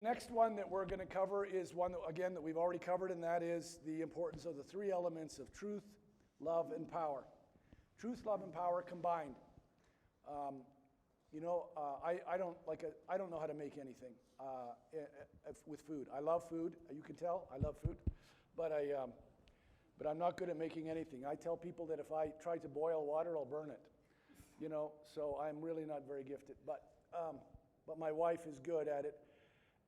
Next one that we're going to cover is one, that we've already covered, and that is the importance of the three elements of truth, love, and power. Truth, love, and power combined. I don't know how to make anything with food. I love food. You can tell I love food, but I'm not good at making anything. I tell people that if I try to boil water, I'll burn it. So I'm really not very gifted. But my wife is good at it.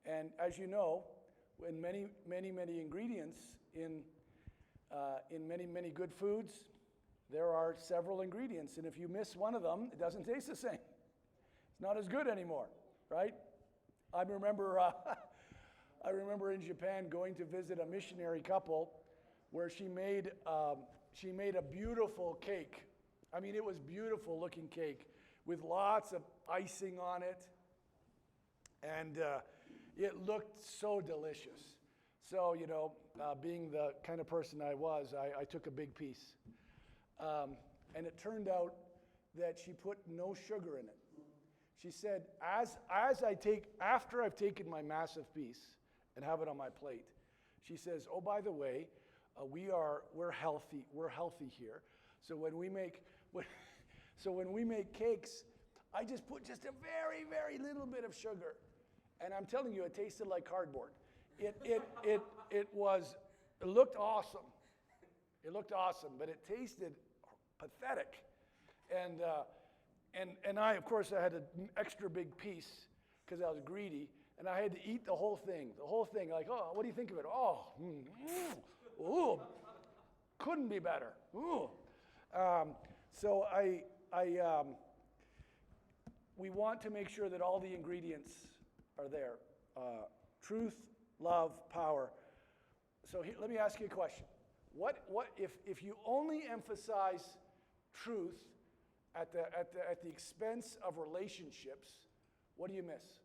And as you know, in many ingredients in many good foods, there are several ingredients, and if you miss one of them, it doesn't taste the same. It's not as good anymore, right? I remember in Japan going to visit a missionary couple where she made a beautiful cake. I mean, it was beautiful looking cake with lots of icing on it, and it looked so delicious. So, being the kind of person I was, I took a big piece. And it turned out that she put no sugar in it. She said, after I've taken my massive piece and have it on my plate, she says, oh, by the way, we're healthy here. So when we make cakes, I just put just a very, very little bit of sugar. And I'm telling you, it tasted like cardboard. It looked awesome. It looked awesome, but it tasted pathetic. And I, of course, I had an extra big piece because I was greedy, and I had to eat the whole thing. Like, oh, what do you think of it? Oh, ooh, couldn't be better. Ooh. So we want to make sure that all the ingredients are there. Truth, love, power. So let me ask you a question. What if you only emphasize truth at the expense of relationships? What do you miss?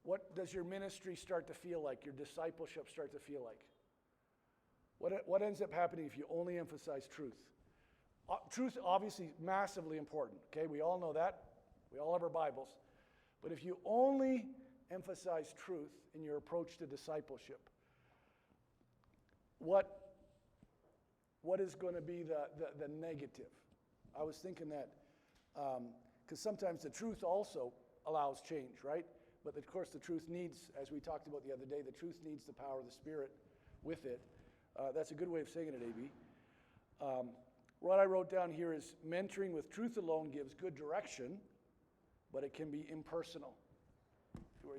What does your ministry start to feel like? Your discipleship start to feel like? What ends up happening if you only emphasize truth? Truth, obviously, massively important. Okay, we all know that. We all have our Bibles. But if you only emphasize truth in your approach to discipleship, what is going to be the negative? I was thinking that because sometimes the truth also allows change, right? But of course the truth needs, as we talked about the other day, the truth needs the power of the Spirit with it. That's a good way of saying it, AB. What I wrote down here is mentoring with truth alone gives good direction, but it can be impersonal, where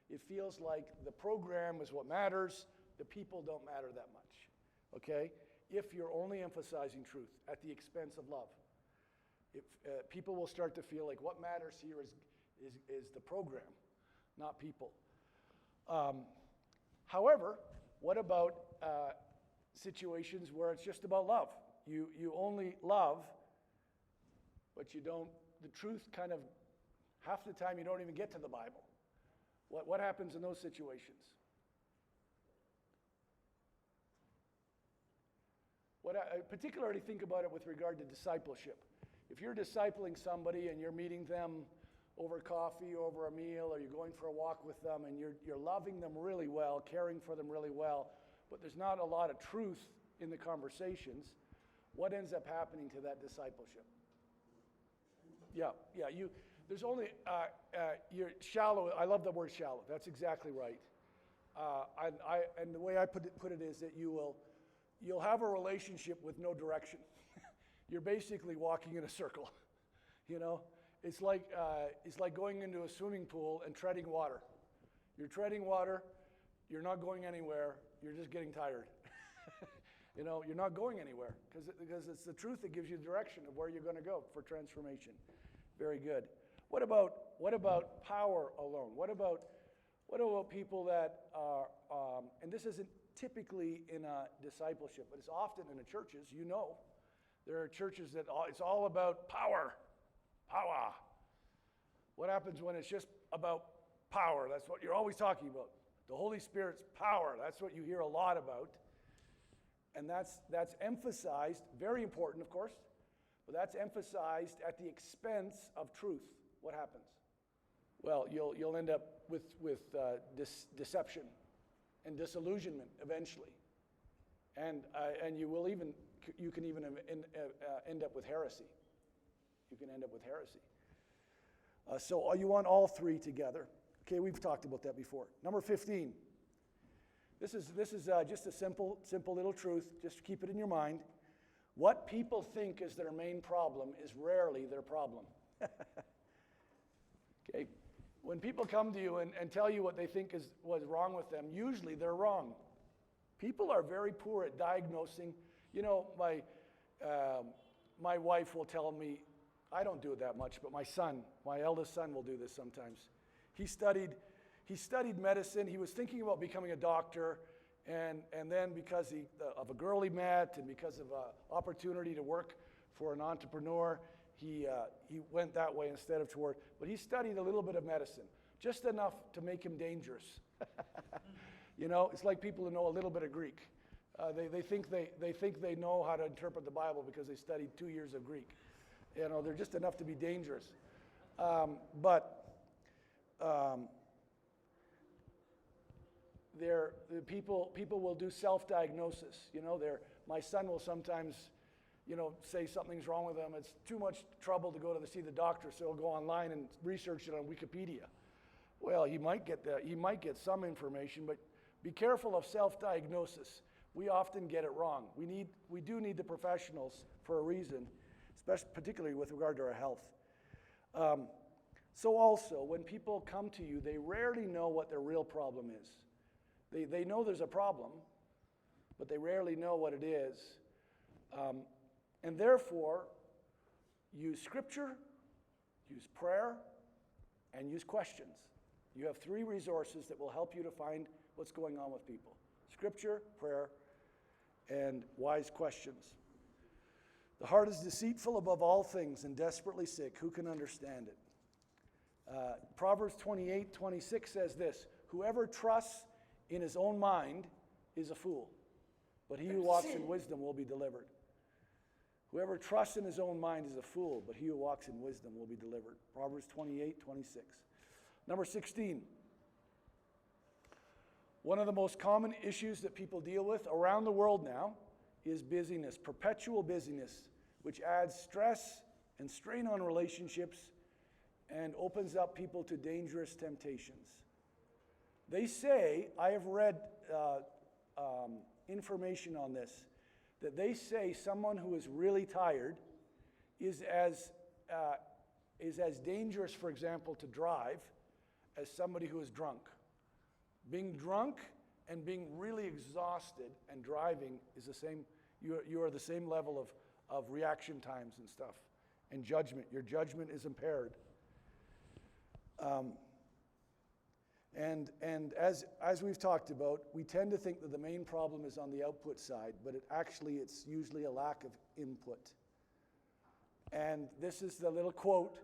it feels like the program is what matters, the people don't matter that much, okay? If you're only emphasizing truth at the expense of love, people will start to feel like what matters here is the program, not people. However, what about situations where it's just about love? You only love, but you don't, the truth kind of, half the time you don't even get to the Bible. What happens in those situations? I particularly think about it with regard to discipleship. If you're discipling somebody and you're meeting them over coffee, over a meal, or you're going for a walk with them and you're loving them really well, caring for them really well, but there's not a lot of truth in the conversations, what ends up happening to that discipleship? There's only, you're shallow. I love the word shallow. That's exactly right. And the way I put it is that you'll have a relationship with no direction. You're basically walking in a circle. It's like going into a swimming pool and treading water. You're treading water. You're not going anywhere. You're just getting tired. You're not going anywhere because it's the truth that gives you the direction of where you're going to go for transformation. Very good. What about power alone? What about people that are, and this isn't typically in a discipleship, but it's often in the churches, there are churches that it's all about power. What happens when it's just about power? That's what you're always talking about. The Holy Spirit's power. That's what you hear a lot about. And that's emphasized, very important, of course, but that's emphasized at the expense of truth. What happens? well, you'll end up with deception and disillusionment eventually, and you can even end up with heresy. You can end up with heresy. So you want all three together. Okay, we've talked about that before. Number 15. This is just a simple little truth. Just keep it in your mind. What people think is their main problem is rarely their problem. Okay? When people come to you and tell you what they think was wrong with them, usually they're wrong. People are very poor at diagnosing. You know, my wife will tell me, I don't do it that much, but my eldest son will do this sometimes. He studied medicine. He was thinking about becoming a doctor, and then because of a girl he met and because of an opportunity to work for an entrepreneur, he went that way instead of toward. But he studied a little bit of medicine, just enough to make him dangerous. You know, it's like people who know a little bit of Greek. They think they know how to interpret the Bible because they studied 2 years of Greek. You know, they're just enough to be dangerous. People will do self-diagnosis. You know, my son will sometimes, you know, say something's wrong with him. It's too much trouble to go to see the doctor, so he'll go online and research it on Wikipedia. Well, he might get some information, but be careful of self-diagnosis. We often get it wrong. We do need the professionals for a reason, particularly with regard to our health. So also, when people come to you, they rarely know what their real problem is. They know there's a problem, but they rarely know what it is. And therefore, use scripture, use prayer, and use questions. You have 3 resources that will help you to find what's going on with people. Scripture, prayer, and wise questions. The heart is deceitful above all things and desperately sick. Who can understand it? Proverbs 28:26 says this, whoever trusts in his own mind is a fool, but he who walks in wisdom will be delivered. Whoever trusts in his own mind is a fool, but he who walks in wisdom will be delivered. Proverbs 28:26. Number 16. One of the most common issues that people deal with around the world now is busyness, perpetual busyness, which adds stress and strain on relationships and opens up people to dangerous temptations. They say, I have read information on this, that they say someone who is really tired is as dangerous, for example, to drive as somebody who is drunk. Being drunk and being really exhausted and driving is the same. You are the same level of reaction times and stuff, and judgment. Your judgment is impaired. And as we've talked about, we tend to think that the main problem is on the output side, but it's usually a lack of input. And this is the little quote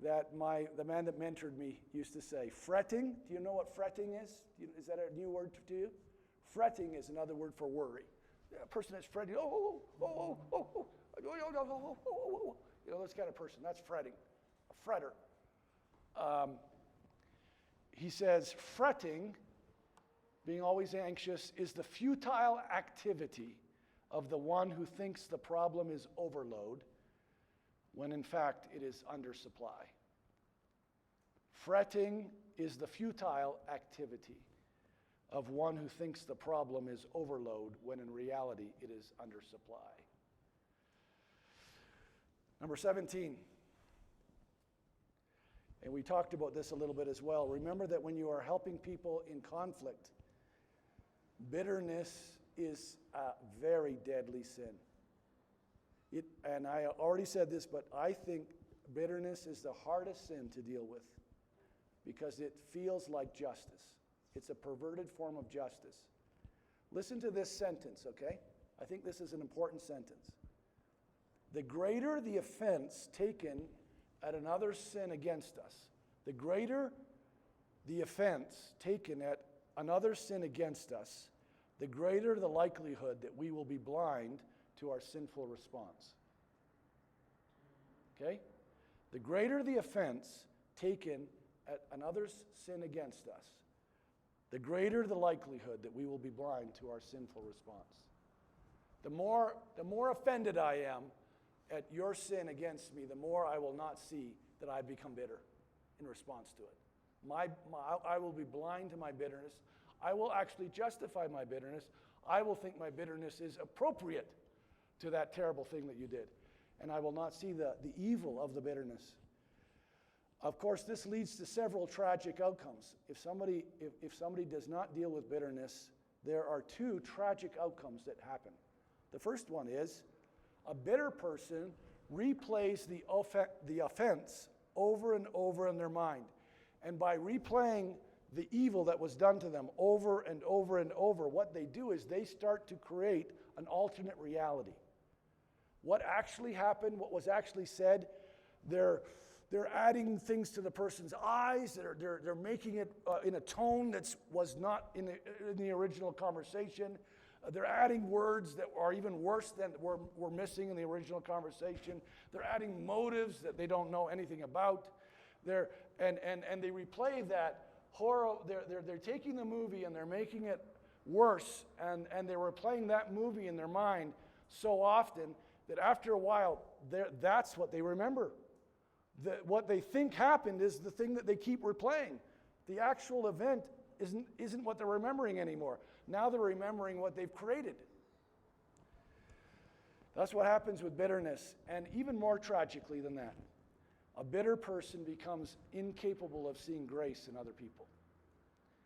that the man that mentored me used to say. Fretting, do you know what fretting is? Is that a new word to you? Fretting is another word for worry. A person that's fretting, you know, this kind of person, that's fretting, a fretter. He says, fretting, being always anxious, is the futile activity of the one who thinks the problem is overload, when in fact it is undersupply. Fretting is the futile activity of one who thinks the problem is overload, when in reality it is undersupply. Number 17. And we talked about this a little bit as well. Remember that when you are helping people in conflict, bitterness is a very deadly sin. And I already said this, but I think bitterness is the hardest sin to deal with because it feels like justice. It's a perverted form of justice. Listen to this sentence, okay? I think this is an important sentence. The greater the offense taken at another's sin against us, the greater the offense taken at another's sin against us, the greater the likelihood that we will be blind to our sinful response. Okay? The greater the offense taken at another's sin against us, the greater the likelihood that we will be blind to our sinful response. The more offended I am at your sin against me, the more I will not see that I become bitter in response to it. I will be blind to my bitterness. I will actually justify my bitterness. I will think my bitterness is appropriate to that terrible thing that you did. And I will not see the evil of the bitterness. Of course, this leads to several tragic outcomes. If somebody does not deal with bitterness, there are two tragic outcomes that happen. The first one is a bitter person replays the offense over and over in their mind. And by replaying the evil that was done to them over and over and over, what they do is they start to create an alternate reality. What actually happened, what was actually said, they're adding things to the person's eyes. They're making it in a tone that was not in the original conversation. They're adding words that are even worse than were missing in the original conversation. They're adding motives that they don't know anything about. And they replay that horror. They're taking the movie and they're making it worse. And they were playing that movie in their mind so often that after a while, that's what they remember. What they think happened is the thing that they keep replaying. The actual event isn't what they're remembering anymore. Now they're remembering what they've created. That's what happens with bitterness. And even more tragically than that, a bitter person becomes incapable of seeing grace in other people.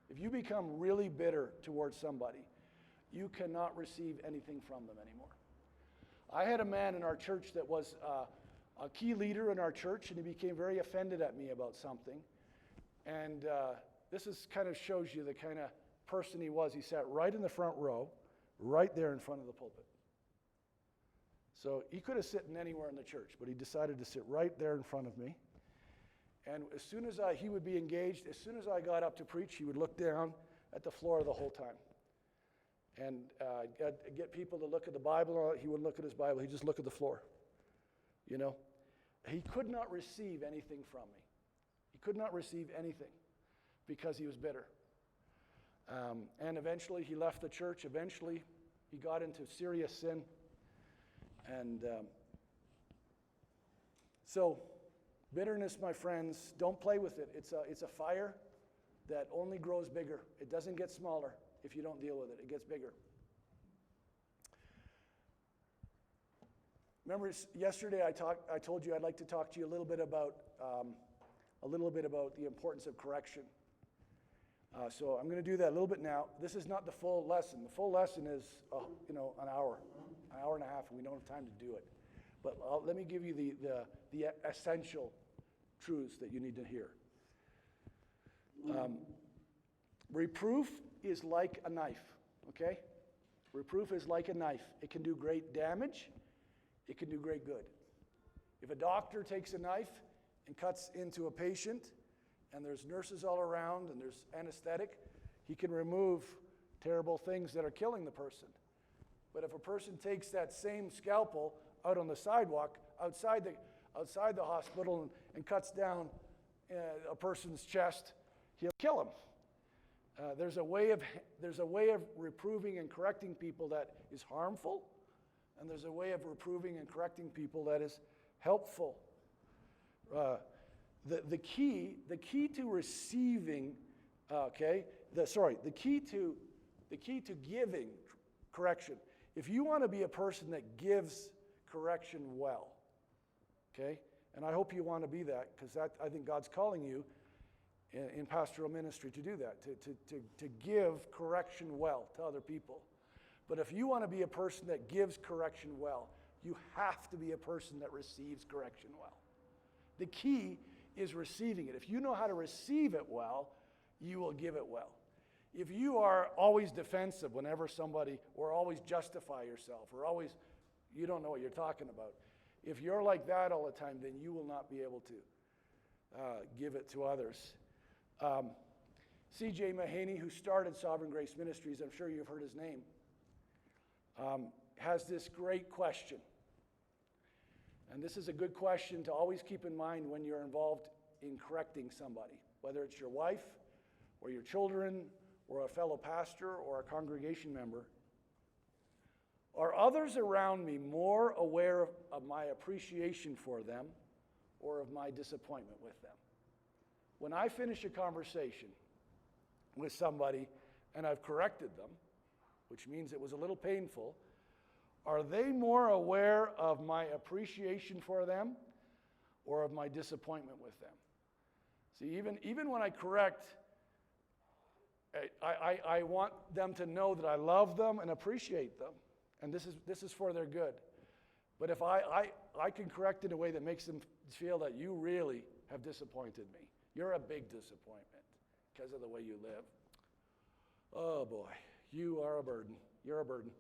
If you become really bitter towards somebody, you cannot receive anything from them anymore. I had a man in our church that was a key leader in our church, and he became very offended at me about something. And this kind of shows you the kind of person he was. He sat right in the front row, right there in front of the pulpit. So he could have sat anywhere in the church, but he decided to sit right there in front of me. And as soon as he would be engaged, as soon as I got up to preach, he would look down at the floor the whole time. And get people to look at the Bible. He wouldn't look at his Bible. He'd just look at the floor. You know? He could not receive anything from me. He could not receive anything because he was bitter. And eventually he left the church. Eventually he got into serious sin. And so bitterness, my friends, don't play with it. It's a fire that only grows bigger. It doesn't get smaller if you don't deal with it. It gets bigger. Remember yesterday I told you I'd like to talk to you a little bit about the importance of correction. So I'm going to do that a little bit now. This is not the full lesson. The full lesson is an hour and a half, and we don't have time to do it. But let me give you the essential truths that you need to hear. Reproof is like a knife, okay? Reproof is like a knife. It can do great damage. It can do great good. If a doctor takes a knife and cuts into a patient, and there's nurses all around, and there's anesthetic, he can remove terrible things that are killing the person. But if a person takes that same scalpel out on the sidewalk, outside the hospital, and cuts down a person's chest, he'll kill him. There's a way of reproving and correcting people that is harmful, and there's a way of reproving and correcting people that is helpful. The key to receiving, the key to giving correction. If you want to be a person that gives correction well, okay, and I hope you want to be that, because I think God's calling you in pastoral ministry to do that, to give correction well to other people. But if you want to be a person that gives correction well, you have to be a person that receives correction well. The key is receiving it. If you know how to receive it well, you will give it well. If you are always defensive whenever or always justify yourself, or always, you don't know what you're talking about. If you're like that all the time, then you will not be able to give it to others. C.J. Mahaney, who started Sovereign Grace Ministries, I'm sure you've heard his name, has this great question. And this is a good question to always keep in mind when you're involved in correcting somebody, whether it's your wife or your children or a fellow pastor or a congregation member? Are others around me more aware of my appreciation for them or of my disappointment with them? When I finish a conversation with somebody and I've corrected them, which means it was a little painful, are they more aware of my appreciation for them or of my disappointment with them? See, even when I correct, I want them to know that I love them and appreciate them, and this is for their good. But if I can correct in a way that makes them feel that you really have disappointed me, you're a big disappointment because of the way you live. Oh boy, you are a burden. You're a burden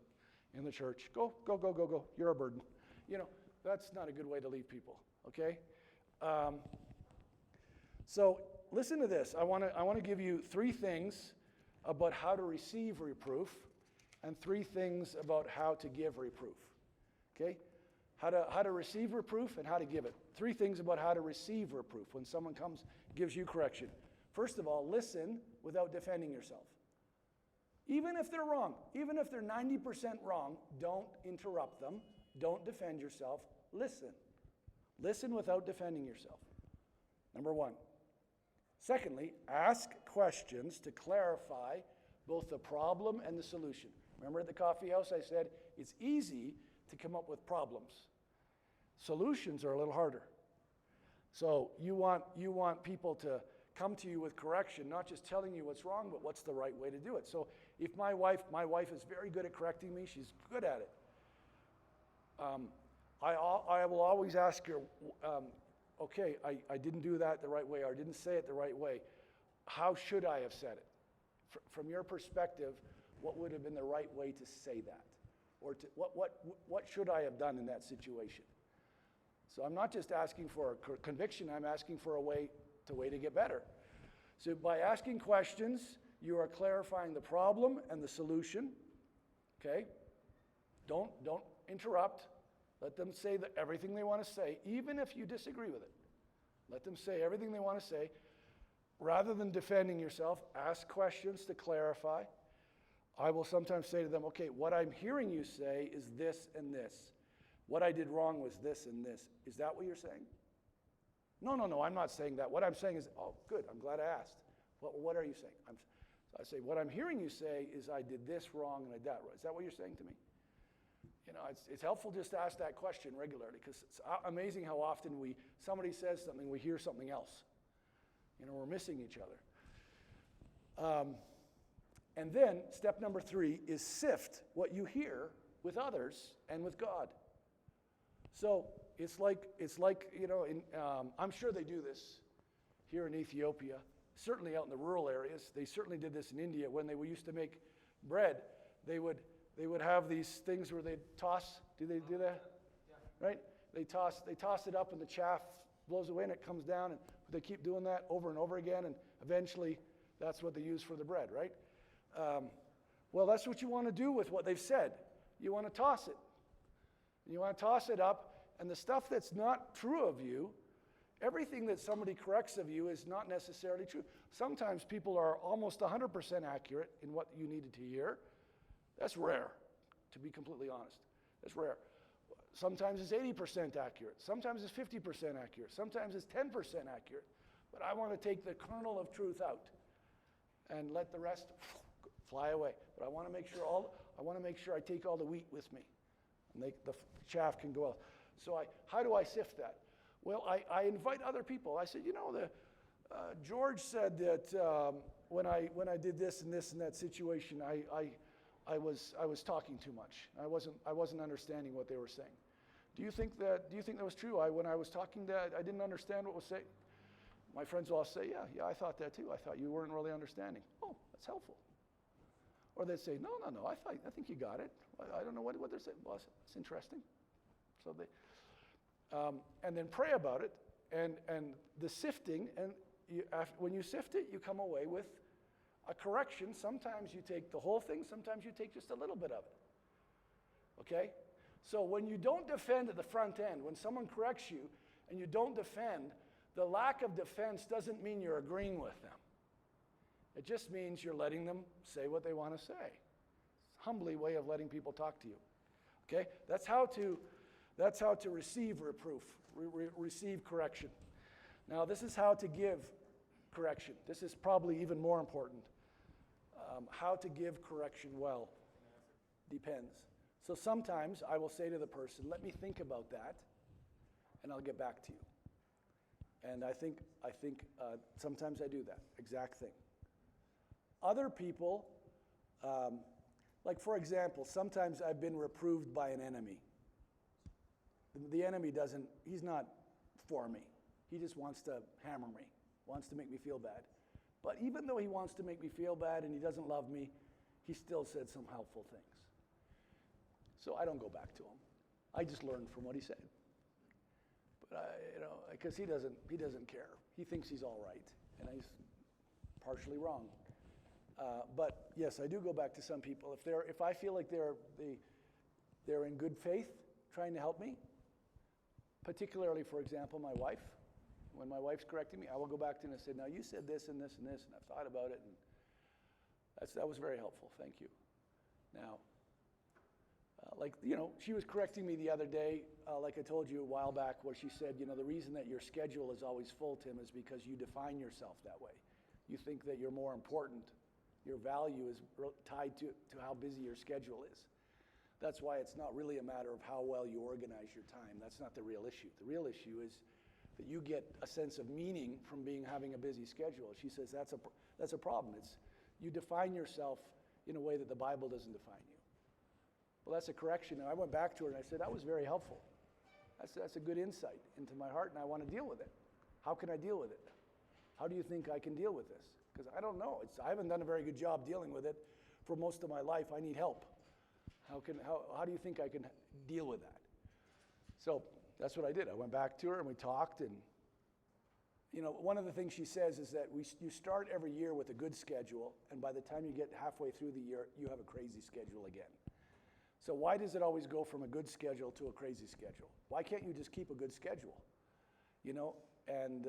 in the church. Go. You're a burden. That's not a good way to leave people, okay? So listen to this. I want to give you 3 things about how to receive reproof and 3 things about how to give reproof, okay? How to receive reproof and how to give it. 3 things about how to receive reproof when someone comes, gives you correction. First of all, listen without defending yourself. Even if they're wrong, even if they're 90% wrong, don't interrupt them. Don't defend yourself. Listen. Listen without defending yourself. Number 1. Secondly, ask questions to clarify both the problem and the solution. Remember at the coffee house I said it's easy to come up with problems. Solutions are a little harder. So you want people to come to you with correction, not just telling you what's wrong, but what's the right way to do it. So if my wife is very good at correcting me, she's good at it. I will always ask her, okay, I didn't do that the right way, or I didn't say it the right way. How should I have said it? From your perspective, what would have been the right way to say that? Or what should I have done in that situation? So I'm not just asking for a conviction, I'm asking for a way to get better. So by asking questions, you are clarifying the problem and the solution. Okay? Don't interrupt. Let them say everything they want to say, even if you disagree with it. Let them say everything they want to say. Rather than defending yourself, ask questions to clarify. I will sometimes say to them, okay, what I'm hearing you say is this and this. What I did wrong was this and this. Is that what you're saying? No, I'm not saying that. What I'm saying is, oh, good, I'm glad I asked. What are you saying? I say, what I'm hearing you say is I did this wrong and I did that right. Is that what you're saying to me? It's helpful just to ask that question regularly, because it's amazing how often somebody says something, we hear something else. We're missing each other. And then step number 3 is sift what you hear with others and with God. So it's like I'm sure they do this here in Ethiopia, certainly out in the rural areas. They certainly did this in India when they used to make bread. They would have these things where they'd toss. Do they do that? Yeah. Right? They toss it up and the chaff blows away and it comes down, and they keep doing that over and over again, and eventually that's what they use for the bread, right? Well, that's what you want to do with what they've said. You want to toss it. You want to toss it up, and the stuff that's not true of you, everything that somebody corrects of you is not necessarily true. Sometimes people are almost 100% accurate in what you needed to hear. That's rare, to be completely honest. That's rare. Sometimes it's 80% accurate. Sometimes it's 50% accurate. Sometimes it's 10% accurate. But I want to take the kernel of truth out and let the rest fly away. But I want to make sure I take all the wheat with me, and the chaff can go out. So how do I sift that? Well, I invite other people. I said, George said that when I did this and this in that situation, I was talking too much. I wasn't understanding what they were saying. Do you think that was true? When I was talking, that I didn't understand what was said. My friends will all say, yeah, I thought that too. I thought you weren't really understanding. Oh, that's helpful. Or they'd say, no, I think you got it. I don't know what they're saying. Well, it's interesting. So and then pray about it, and the sifting, and when you sift it, you come away with a correction. Sometimes you take the whole thing, sometimes you take just a little bit of it. Okay? So when you don't defend at the front end, when someone corrects you and you don't defend the lack of defense doesn't mean you're agreeing with them. It just means you're letting them say what they want to say. It's a humbly way of letting people talk to you. Okay? That's how to receive reproof, receive correction. Now, this is how to give correction. This is probably even more important. How to give correction well depends. So sometimes I will say to the person, let me think about that, and I'll get back to you. And I think sometimes I do that exact thing. Other people, like for example, sometimes I've been reproved by an enemy. The enemy he's not for me. He just wants to hammer me, wants to make me feel bad. But even though he wants to make me feel bad and he doesn't love me, he still said some helpful things. So I don't go back to him. I just learned from what he said. But because he doesn't care. He thinks he's all right, and he's partially wrong. But yes, I do go back to some people. If I feel like they're in good faith, trying to help me, particularly, for example, my wife. When my wife's correcting me, I will go back to her and say, now you said this and this and this, and I've thought about it, and that was very helpful. Thank you. Now, she was correcting me the other day, like I told you a while back, where she said, the reason that your schedule is always full, Tim, is because you define yourself that way. You think that you're more important. Your value is tied to how busy your schedule is. That's why it's not really a matter of how well you organize your time. That's not the real issue. The real issue is that you get a sense of meaning from having a busy schedule. She says that's a problem. You define yourself in a way that the Bible doesn't define you. Well, that's a correction. And I went back to her and I said, that was very helpful. That's a good insight into my heart, and I want to deal with it. How can I deal with it? How do you think I can deal with this? Because I don't know. I haven't done a very good job dealing with it for most of my life. I need help. How do you think I can deal with that? So that's what I did. I went back to her and we talked, and one of the things she says is that you start every year with a good schedule, and by the time you get halfway through the year, you have a crazy schedule again. So why does it always go from a good schedule to a crazy schedule? Why can't you just keep a good schedule? And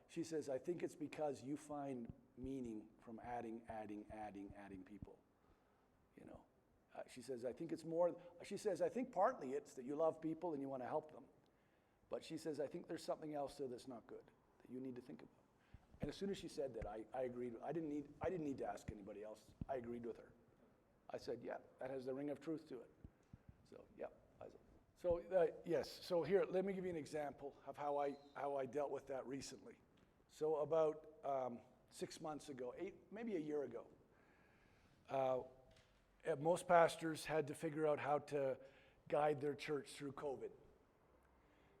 she says, I think it's because you find meaning from adding people. She says, I think it's more, she says, I think partly it's that you love people and you want to help them. But she says, I think there's something else there that's not good that you need to think about. And as soon as she said that, I agreed. I didn't need to ask anybody else. I agreed with her. I said, yeah, that has the ring of truth to it. So, yeah. Yes. So here, let me give you an example of how I dealt with that recently. So about 6 months ago, maybe a year ago, most pastors had to figure out how to guide their church through COVID.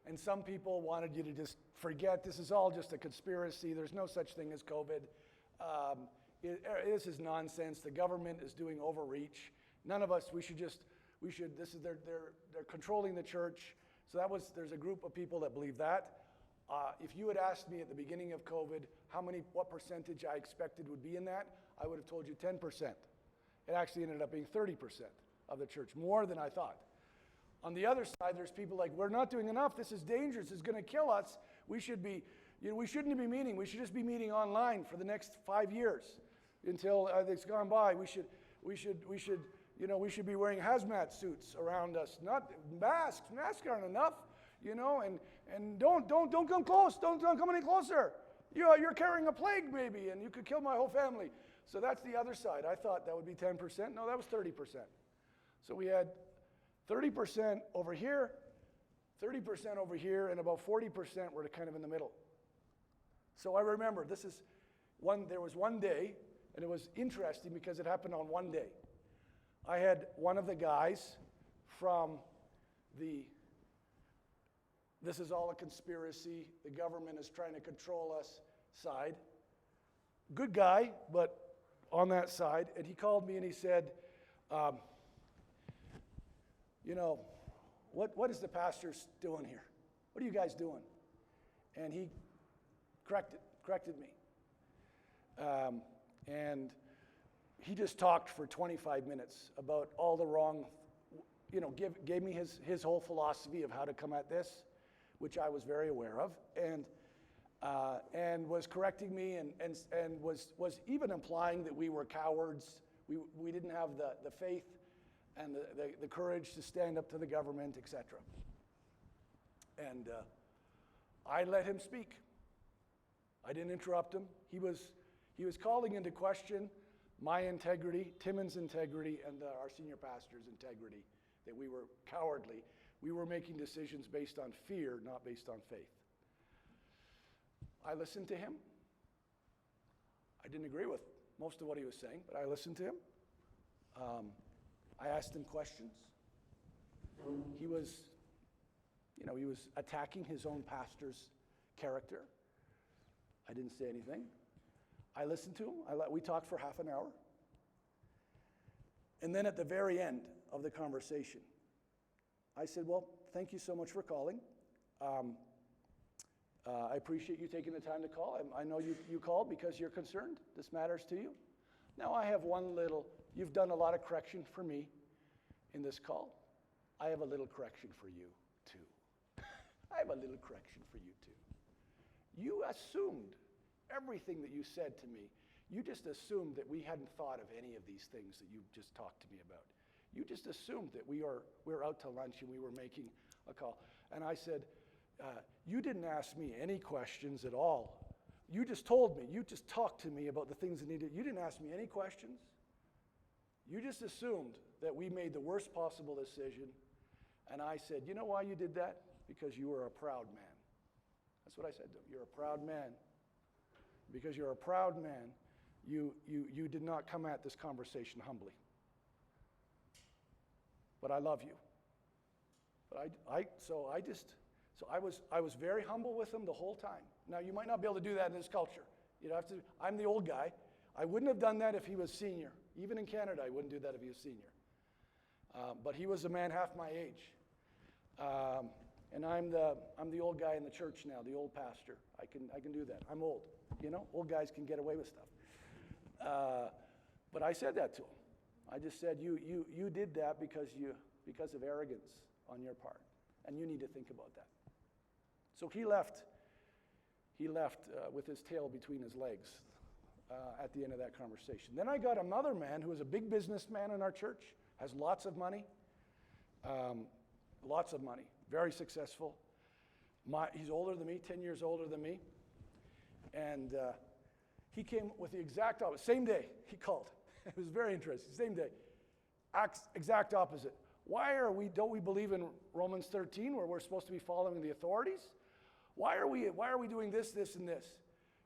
And some people wanted you to just forget, this is all just a conspiracy. There's no such thing as COVID. This is nonsense. The government is doing overreach. None of us, they're controlling the church. So there's a group of people that believe that. If you had asked me at the beginning of COVID what percentage I expected would be in that, I would have told you 10%. It actually ended up being 30% of the church, more than I thought. On the other side, there's people like, we're not doing enough. This is dangerous. It's going to kill us. We shouldn't be meeting. We should just be meeting online for the next 5 years until it's gone by. We should be wearing hazmat suits around us, not masks. Masks aren't enough, and don't come close. Don't come any closer. You're carrying a plague, maybe, and you could kill my whole family. So that's the other side. I thought that would be 10%. No, that was 30%. So we had 30% over here, 30% over here, and about 40% were kind of in the middle. So I remember there was one day, and it was interesting because it happened on one day. I had one of the guys from this is all a conspiracy, the government is trying to control us side. Good guy, but on that side, and he called me and he said, what is the pastor doing here? What are you guys doing? And he corrected me. And he just talked for 25 minutes about all the wrong, gave me his whole philosophy of how to come at this, which I was very aware of. And and was correcting me and was even implying that we were cowards. We didn't have the faith and the courage to stand up to the government, etc. And I let him speak. I didn't interrupt him. He was calling into question my integrity, Timon's integrity, and our senior pastor's integrity, that we were cowardly. We were making decisions based on fear, not based on faith. I listened to him. I didn't agree with most of what he was saying, but I listened to him. I asked him questions. He was attacking his own pastor's character. I didn't say anything. I listened to him. We talked for half an hour. And then at the very end of the conversation, I said, well, thank you so much for calling. I appreciate you taking the time to call. I know you called because you're concerned. This matters to you. Now I have you've done a lot of correction for me in this call. I have a little correction for you too. I have a little correction for you too. You assumed everything that you said to me. You just assumed that we hadn't thought of any of these things that you just talked to me about. You just assumed that we were out to lunch and we were making a call. And I said, you didn't ask me any questions at all. You just told me, you just talked to me about the things that needed. You didn't ask me any questions. You just assumed that we made the worst possible decision. And I said, you know why you did that? Because you were a proud man. That's what I said to him. You're a proud man. Because you're a proud man, you did not come at this conversation humbly. But I love you. But I was very humble with him the whole time. Now you might not be able to do that in this culture. You'd have to. I'm the old guy. I wouldn't have done that if he was senior. Even in Canada, I wouldn't do that if he was senior. But he was a man half my age. And I'm the old guy in the church now, the old pastor. I can do that. I'm old. Old guys can get away with stuff. But I said that to him. I just said, you did that because of arrogance on your part, and you need to think about that. So he left with his tail between his legs at the end of that conversation. Then I got another man who is a big businessman in our church, has lots of money, very successful. He's older than me, 10 years older than me. And he came with the exact opposite. Same day, he called. It was very interesting. Same day. Exact opposite. Don't we believe in Romans 13 where we're supposed to be following the authorities? Why are we doing this, and this?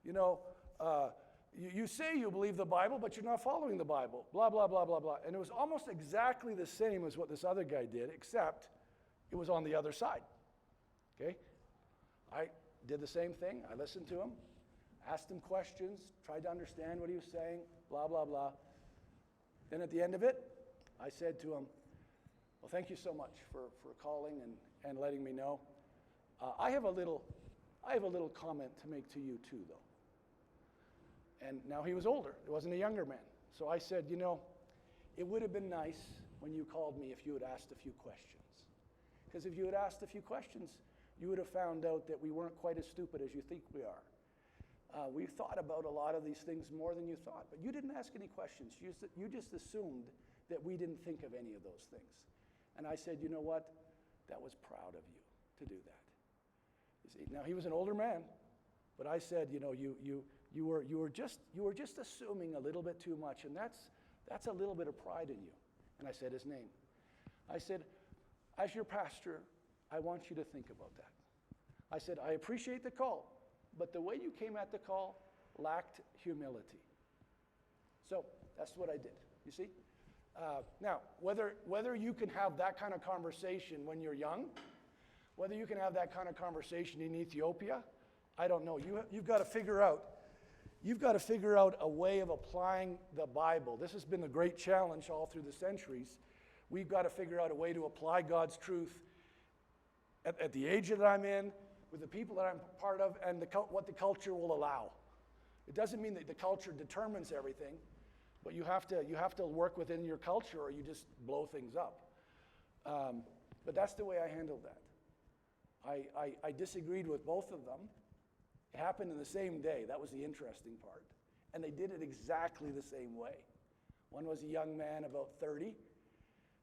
You say you believe the Bible, but you're not following the Bible. Blah, blah, blah, blah, blah. And it was almost exactly the same as what this other guy did, except it was on the other side. Okay? I did the same thing. I listened to him, asked him questions, tried to understand what he was saying, blah, blah, blah. Then at the end of it, I said to him, well, thank you so much for calling and letting me know. I have a little comment to make to you too, though. And now he was older. It wasn't a younger man. So I said, it would have been nice when you called me if you had asked a few questions. Because if you had asked a few questions, you would have found out that we weren't quite as stupid as you think we are. We thought about a lot of these things more than you thought, but you didn't ask any questions. You just assumed that we didn't think of any of those things. And I said, you know what? That was proud of you to do that. You see, now he was an older man, but I said, you were just assuming a little bit too much, and that's a little bit of pride in you. And I said his name. I said, as your pastor, I want you to think about that. I said, I appreciate the call, but the way you came at the call lacked humility. So that's what I did, you see? Now, whether you can have that kind of conversation when you're young, whether you can have that kind of conversation in Ethiopia, I don't know. You've got to figure out a way of applying the Bible. This has been a great challenge all through the centuries. We've got to figure out a way to apply God's truth at the age that I'm in, with the people that I'm part of, and what the culture will allow. It doesn't mean that the culture determines everything, but you have to work within your culture or you just blow things up. But that's the way I handled that. I disagreed with both of them, It happened in the same day. That was the interesting part. And they did it exactly the same way. One was a young man about 30.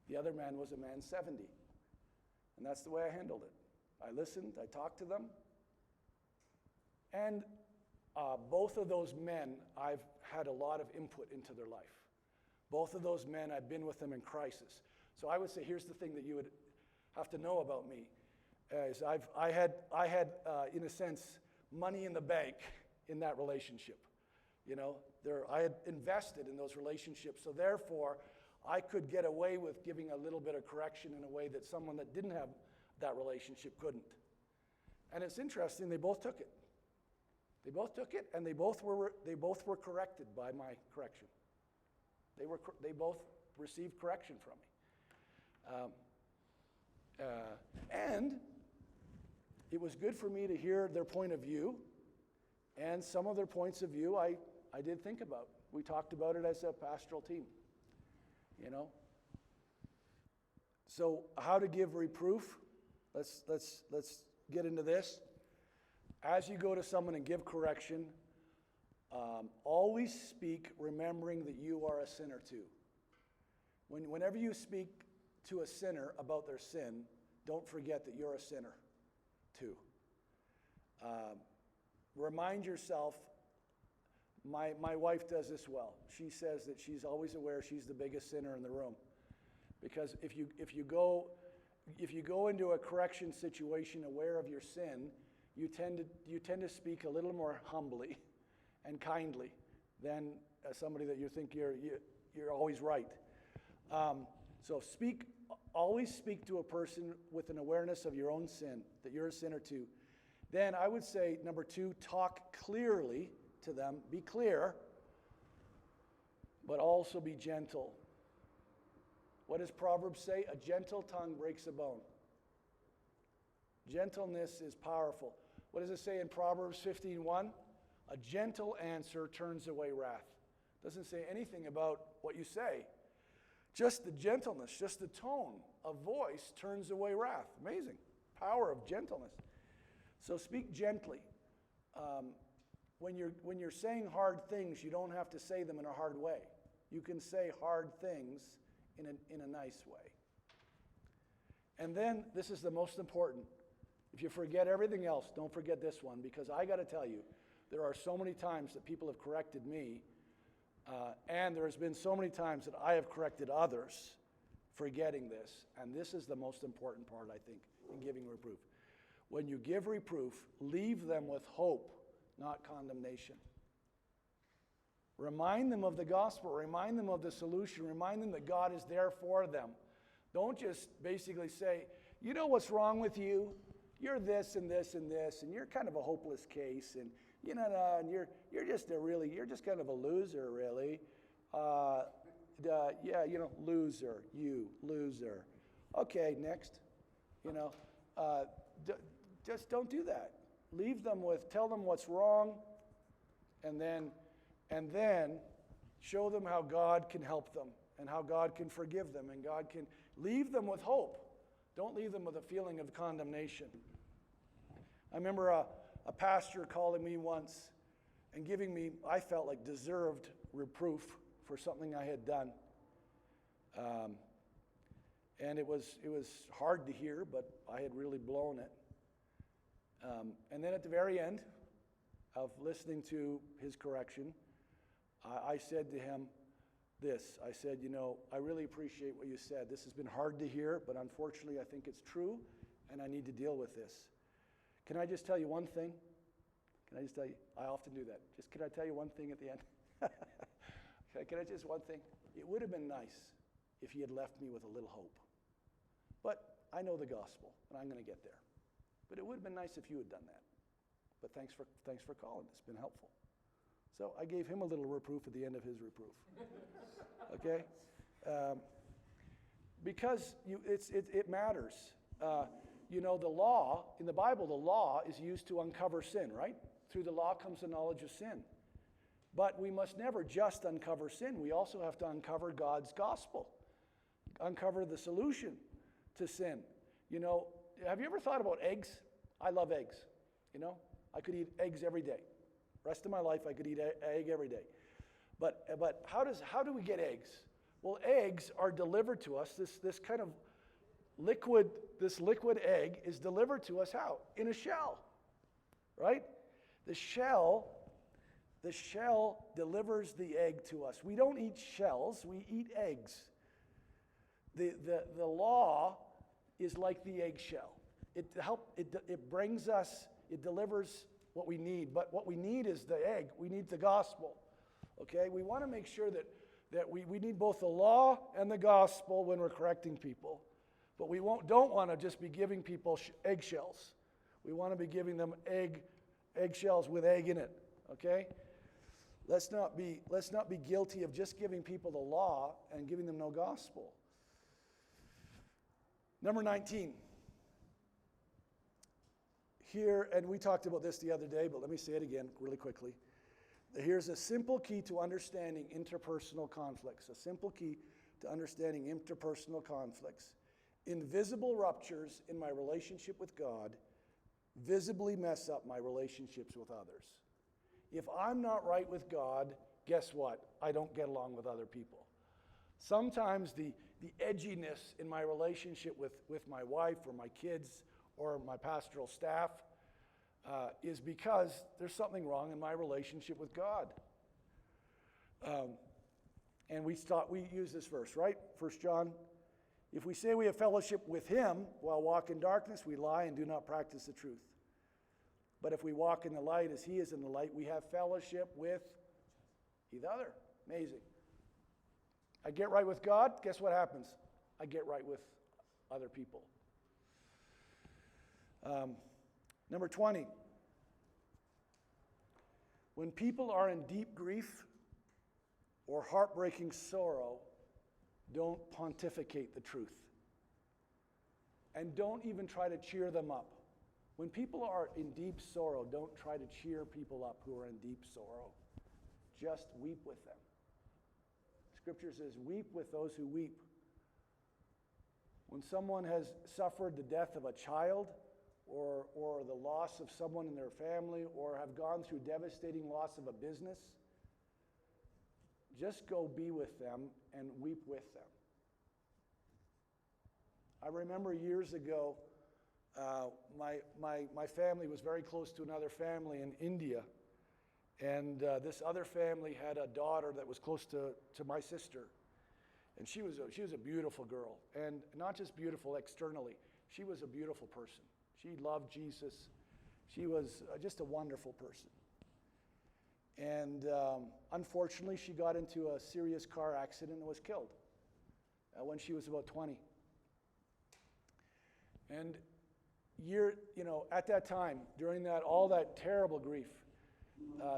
The other man was a man 70. And that's the way I handled it. I listened, I talked to them. And both of those men, I've had a lot of input into their life. Both of those men, I've been with them in crisis. So I would say, here's the thing that you would have to know about me. Is I had in a sense, money in the bank in that relationship. I had invested in those relationships, so therefore, I could get away with giving a little bit of correction in a way that someone that didn't have that relationship couldn't. And it's interesting, they both took it. They both took it, and they both were corrected by my correction. They both received correction from me. And it was good for me to hear their point of view, and some of their points of view I did think about. We talked about it as a pastoral team, So how to give reproof? Let's get into this. As you go to someone and give correction, always speak remembering that you are a sinner too. Whenever you speak to a sinner about their sin, don't forget that you're a sinner too. Remind yourself, my wife does this well. She says that she's always aware she's the biggest sinner in the room. Because if you go into a correction situation aware of your sin, you tend to speak a little more humbly and kindly than somebody that you think you're always right. So always speak to a person with an awareness of your own sin, that you're a sinner too. Then I would say, number 2, talk clearly to them. Be clear, but also be gentle. What does Proverbs say? A gentle tongue breaks a bone. Gentleness is powerful. What does it say in Proverbs 15:1? A gentle answer turns away wrath. Doesn't say anything about what you say. Just the gentleness, just the tone of voice turns away wrath. Amazing. Power of gentleness. So speak gently. When you're saying hard things, you don't have to say them in a hard way. You can say hard things in a nice way. And then, this is the most important. If you forget everything else, don't forget this one, because I got to tell you, there are so many times that people have corrected me, and there has been so many times that I have corrected others forgetting this. And this is the most important part, I think, in giving reproof. When you give reproof, leave them with hope, not condemnation. Remind them of the gospel. Remind them of the solution. Remind them that God is there for them. Don't just basically say, you know what's wrong with you? You're this and this and this, and you're kind of a hopeless case, and and you're just kind of a loser, really. Loser, you loser. Okay, next. Just don't do that. Leave them tell them what's wrong, and then show them how God can help them and how God can forgive them and God can leave them with hope. Don't leave them with a feeling of condemnation. I remember a pastor calling me once and giving me, I felt like, deserved reproof for something I had done. And it was hard to hear, but I had really blown it. And then at the very end of listening to his correction, I said to him this. I said, I really appreciate what you said. This has been hard to hear, but unfortunately I think it's true, and I need to deal with this. Can I just tell you one thing? Can I just tell you? I often do that. Can I tell you one thing at the end? Can I just one thing? It would have been nice if he had left me with a little hope. But I know the gospel, and I'm going to get there. But it would have been nice if you had done that. But thanks for calling. It's been helpful. So I gave him a little reproof at the end of his reproof. Okay? Because it matters. The law, in the Bible, the law is used to uncover sin, right? Through the law comes the knowledge of sin. But we must never just uncover sin. We also have to uncover God's gospel. Uncover the solution to sin. Have you ever thought about eggs? I love eggs. I could eat eggs every day. Rest of my life, I could eat egg every day. But how do we get eggs? Well, eggs are delivered to us. This kind of liquid egg is delivered to us how? In a shell, right? The shell delivers the egg to us. We don't eat shells, we eat eggs. The law is like the eggshell. It brings us, it delivers what we need, but what we need is the egg. We need the gospel. Okay? We want to make sure that we need both the law and the gospel when we're correcting people. But we don't want to just be giving people eggshells. We want to be giving them eggshells with egg in it. Okay? Let's not be guilty of just giving people the law and giving them no gospel. Number 19. Here, and we talked about this the other day, but let me say it again really quickly. Here's a simple key to understanding interpersonal conflicts. A simple key to understanding interpersonal conflicts. Invisible ruptures in my relationship with God visibly mess up my relationships with others. If I'm not right with God, guess what? I don't get along with other people. Sometimes the edginess in my relationship with my wife or my kids or my pastoral staff is because there's something wrong in my relationship with God. And we use this verse, right? 1 John. If we say we have fellowship with him while walk in darkness, we lie and do not practice the truth. But if we walk in the light as he is in the light, we have fellowship with each other. Amazing. I get right with God, guess what happens? I get right with other people. Number 20. When people are in deep grief or heartbreaking sorrow, don't pontificate the truth. And don't even try to cheer them up. When people are in deep sorrow, don't try to cheer people up who are in deep sorrow. Just weep with them. Scripture says, weep with those who weep. When someone has suffered the death of a child, or the loss of someone in their family, or have gone through devastating loss of a business, just go be with them and weep with them. I remember years ago, my family was very close to another family in India, and this other family had a daughter that was close to my sister, and she was a beautiful girl, and not just beautiful externally, she was a beautiful person. She loved Jesus. She was just a wonderful person. And unfortunately, she got into a serious car accident and was killed when she was about 20. And at that time, during all that terrible grief,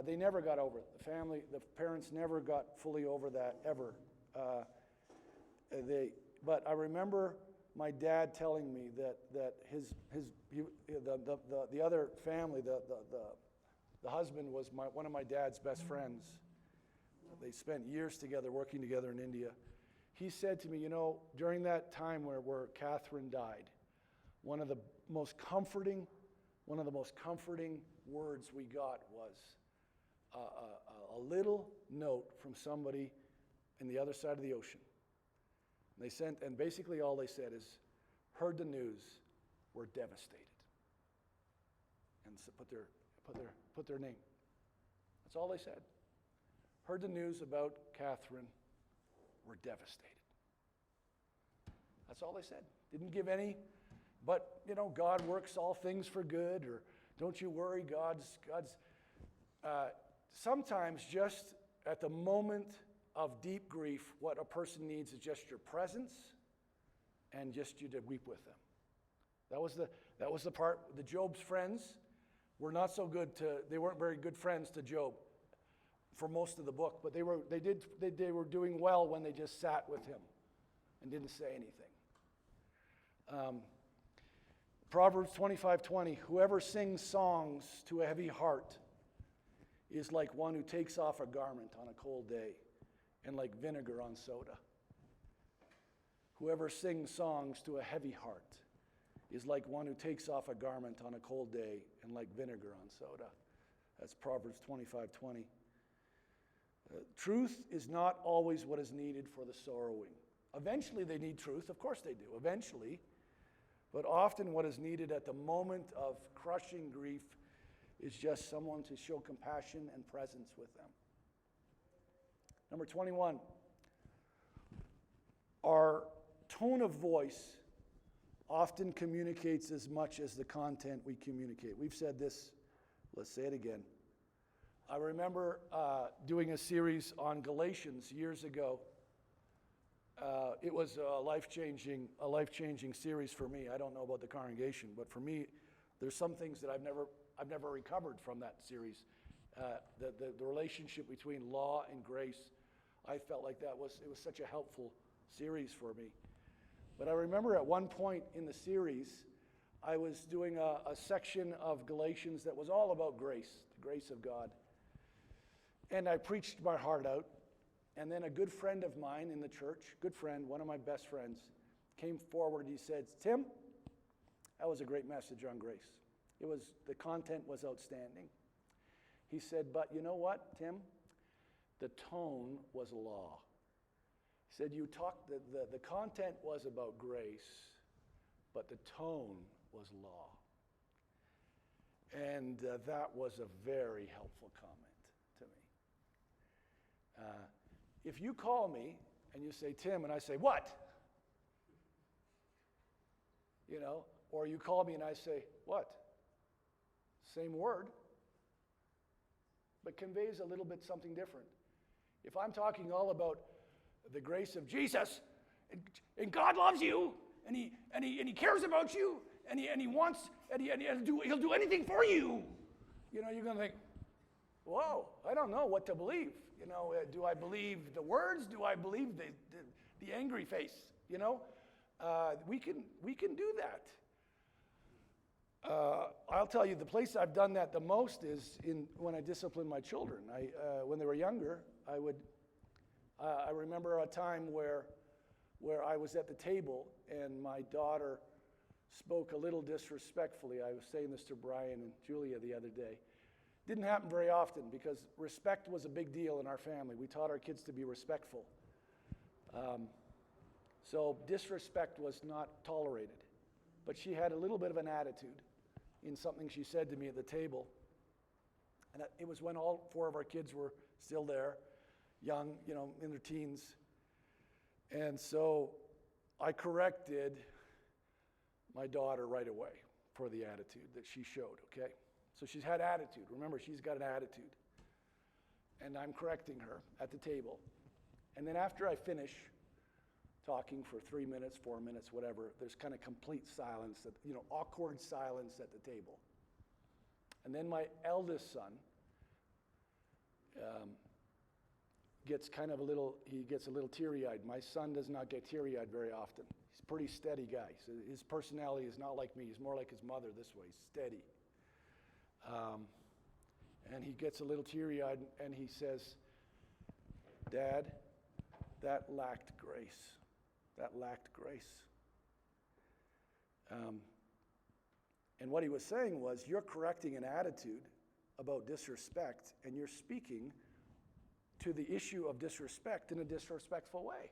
they never got over it. The parents never got fully over that ever. But I remember my dad telling me that the other family, the husband was one of my dad's best friends. They spent years together, working together in India. He said to me, during that time where Catherine died, one of the most comforting words we got was a little note from somebody in the other side of the ocean. And basically all they said is, heard the news, we're devastated. And so put their name. That's all they said. Heard the news about Catherine, we're devastated. That's all they said. Didn't give any, but God works all things for good, or don't you worry, God's sometimes just at the moment of deep grief, what a person needs is just your presence and just you to weep with them. That was the part. The Job's friends were not so good they weren't very good friends to Job for most of the book, but they were doing well when they just sat with him and didn't say anything. Proverbs 25:20, whoever sings songs to a heavy heart is like one who takes off a garment on a cold day, and like vinegar on soda. Whoever sings songs to a heavy heart is like one who takes off a garment on a cold day and like vinegar on soda. That's Proverbs 25:20. Truth is not always what is needed for the sorrowing. Eventually they need truth, of course they do, eventually. But often what is needed at the moment of crushing grief is just someone to show compassion and presence with them. Number 21, our tone of voice often communicates as much as the content we communicate. We've said this, let's say it again. I remember doing a series on Galatians years ago. It was a life-changing series for me. I don't know about the congregation, but for me, there's some things that I've never recovered from that series. The relationship between law and grace, I felt like it was such a helpful series for me. But I remember at one point in the series, I was doing a section of Galatians that was all about grace, the grace of God. And I preached my heart out. And then a good friend of mine in the church, good friend, one of my best friends, came forward. He said, "Tim, that was a great message on grace. The content was outstanding." He said, "But you know what, Tim? The tone was law." He said, the content was about grace, but the tone was law. And that was a very helpful comment to me. If you call me and you say, "Tim," and I say, "What?" Or you call me and I say, "What?" Same word, but conveys a little bit something different. If I'm talking all about the grace of Jesus, and God loves you, and he cares about you, and he wants, and he'll do anything for you, you're going to think, "Whoa, I don't know what to believe." Do I believe the words? Do I believe the angry face? We can do that. I'll tell you, the place I've done that the most is when I discipline my children. When they were younger, I remember a time where I was at the table and my daughter spoke a little disrespectfully. I was saying this to Brian and Julia the other day. Didn't happen very often because respect was a big deal in our family. We taught our kids to be respectful. So disrespect was not tolerated. But she had a little bit of an attitude in something she said to me at the table. And it was when all four of our kids were still there, young, in their teens. And so I corrected my daughter right away for the attitude that she showed, okay? So she's had attitude. Remember, she's got an attitude. And I'm correcting her at the table. And then after I finish talking for 3 minutes, 4 minutes, whatever, there's kind of complete silence, awkward silence at the table. And then my eldest son gets a little teary-eyed. My son does not get teary-eyed very often. He's a pretty steady guy. So his personality is not like me. He's more like his mother this way. He's steady. And he gets a little teary-eyed and he says, "Dad, that lacked grace. That lacked grace." And what he was saying was, you're correcting an attitude about disrespect and you're speaking to the issue of disrespect in a disrespectful way.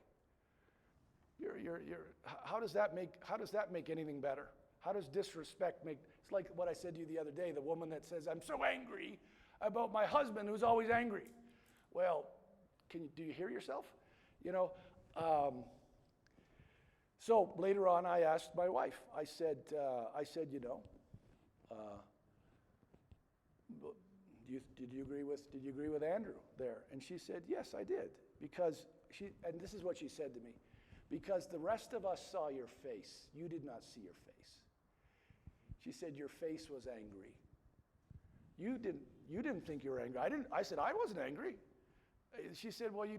How does that make anything better? How does disrespect make? It's like what I said to you the other day, the woman that says, "I'm so angry about my husband who's always angry." Well, do you hear yourself? So later on, I asked my wife. I said, did you agree with Andrew there? And she said, "Yes, I did." And this is what she said to me, "Because the rest of us saw your face, you did not see your face." She said, "Your face was angry. You didn't think you were angry." I said, "I wasn't angry." She said, "Well, you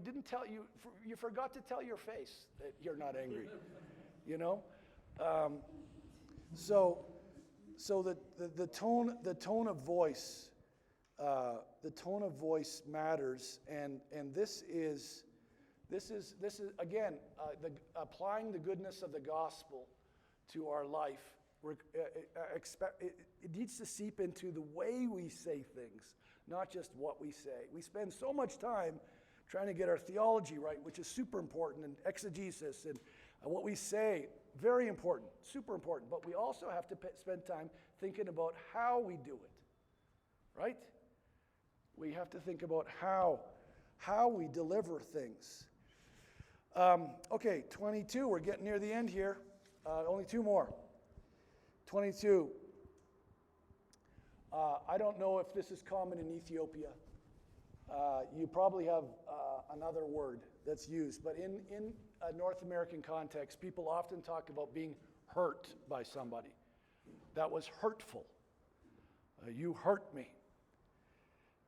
forgot to tell your face that you're not angry." So the tone of voice, matters, and this is again applying the goodness of the gospel to our life it needs to seep into the way we say things, not just what we say. We spend so much time trying to get our theology right, which is super important, and exegesis, and what we say, very important, super important. But we also have to spend time thinking about how we do it, right? We have to think about how we deliver things. Okay, 22, we're getting near the end here. Only 2 more. 22. I don't know if this is common in Ethiopia. You probably have another word that's used, but in a North American context, people often talk about being hurt by somebody. That was hurtful. You hurt me.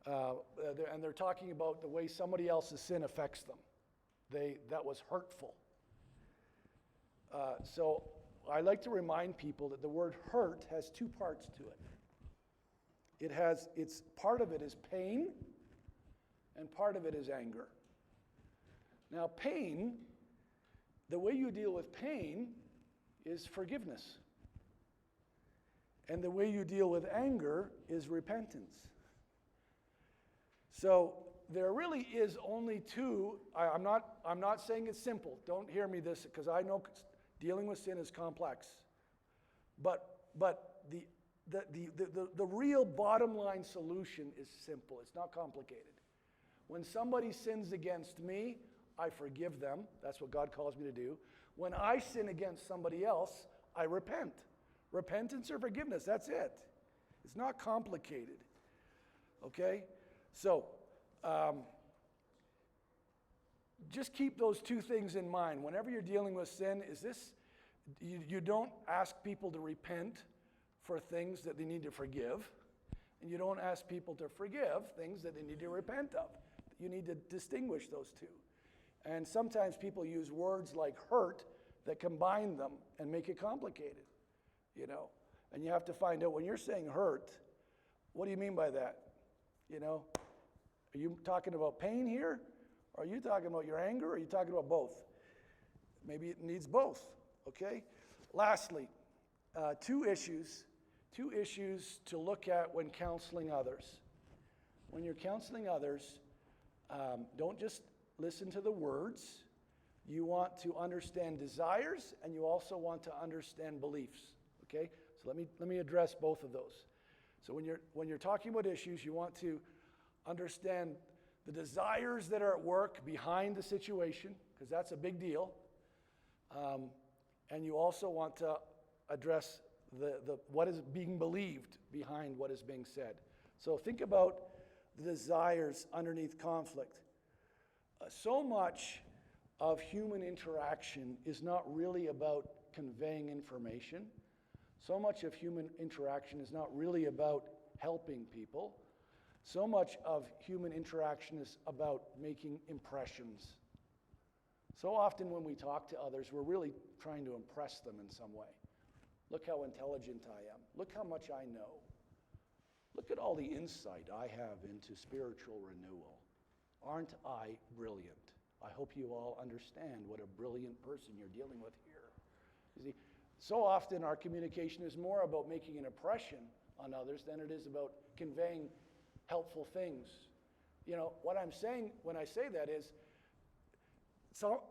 And they're talking about the way somebody else's sin affects them. That was hurtful. So I like to remind people that the word hurt has 2 parts to it. Part of it is pain, and part of it is anger. Now, pain, the way you deal with pain is forgiveness. And the way you deal with anger is repentance. So there really is only 2. I'm not saying it's simple. Don't hear me this, because I know dealing with sin is complex. But the real bottom line solution is simple. It's not complicated. When somebody sins against me, I forgive them. That's what God calls me to do. When I sin against somebody else, I repent. Repentance or forgiveness, that's it. It's not complicated. Okay? So, just keep those 2 things in mind. Whenever you're dealing with sin, you don't ask people to repent for things that they need to forgive, and you don't ask people to forgive things that they need to repent of. You need to distinguish those 2. And sometimes people use words like hurt that combine them and make it complicated, And you have to find out, when you're saying hurt, what do you mean by that? Are you talking about pain here? Or are you talking about your anger? Or are you talking about both? Maybe it needs both, okay? Lastly, 2 issues to look at when counseling others. When you're counseling others, don't just listen to the words. You want to understand desires, and you also want to understand beliefs, okay? So let me address both of those. So when you're talking about issues, you want to understand the desires that are at work behind the situation, because that's a big deal. And you also want to address the what is being believed behind what is being said. So think about the desires underneath conflict. So much of human interaction is not really about conveying information. So much of human interaction is not really about helping people. So much of human interaction is about making impressions. So often when we talk to others, we're really trying to impress them in some way. Look how intelligent I am. Look how much I know. Look at all the insight I have into spiritual renewal. Aren't I brilliant? I hope you all understand what a brilliant person you're dealing with here. You see, so often our communication is more about making an impression on others than it is about conveying helpful things. What I'm saying when I say that is, so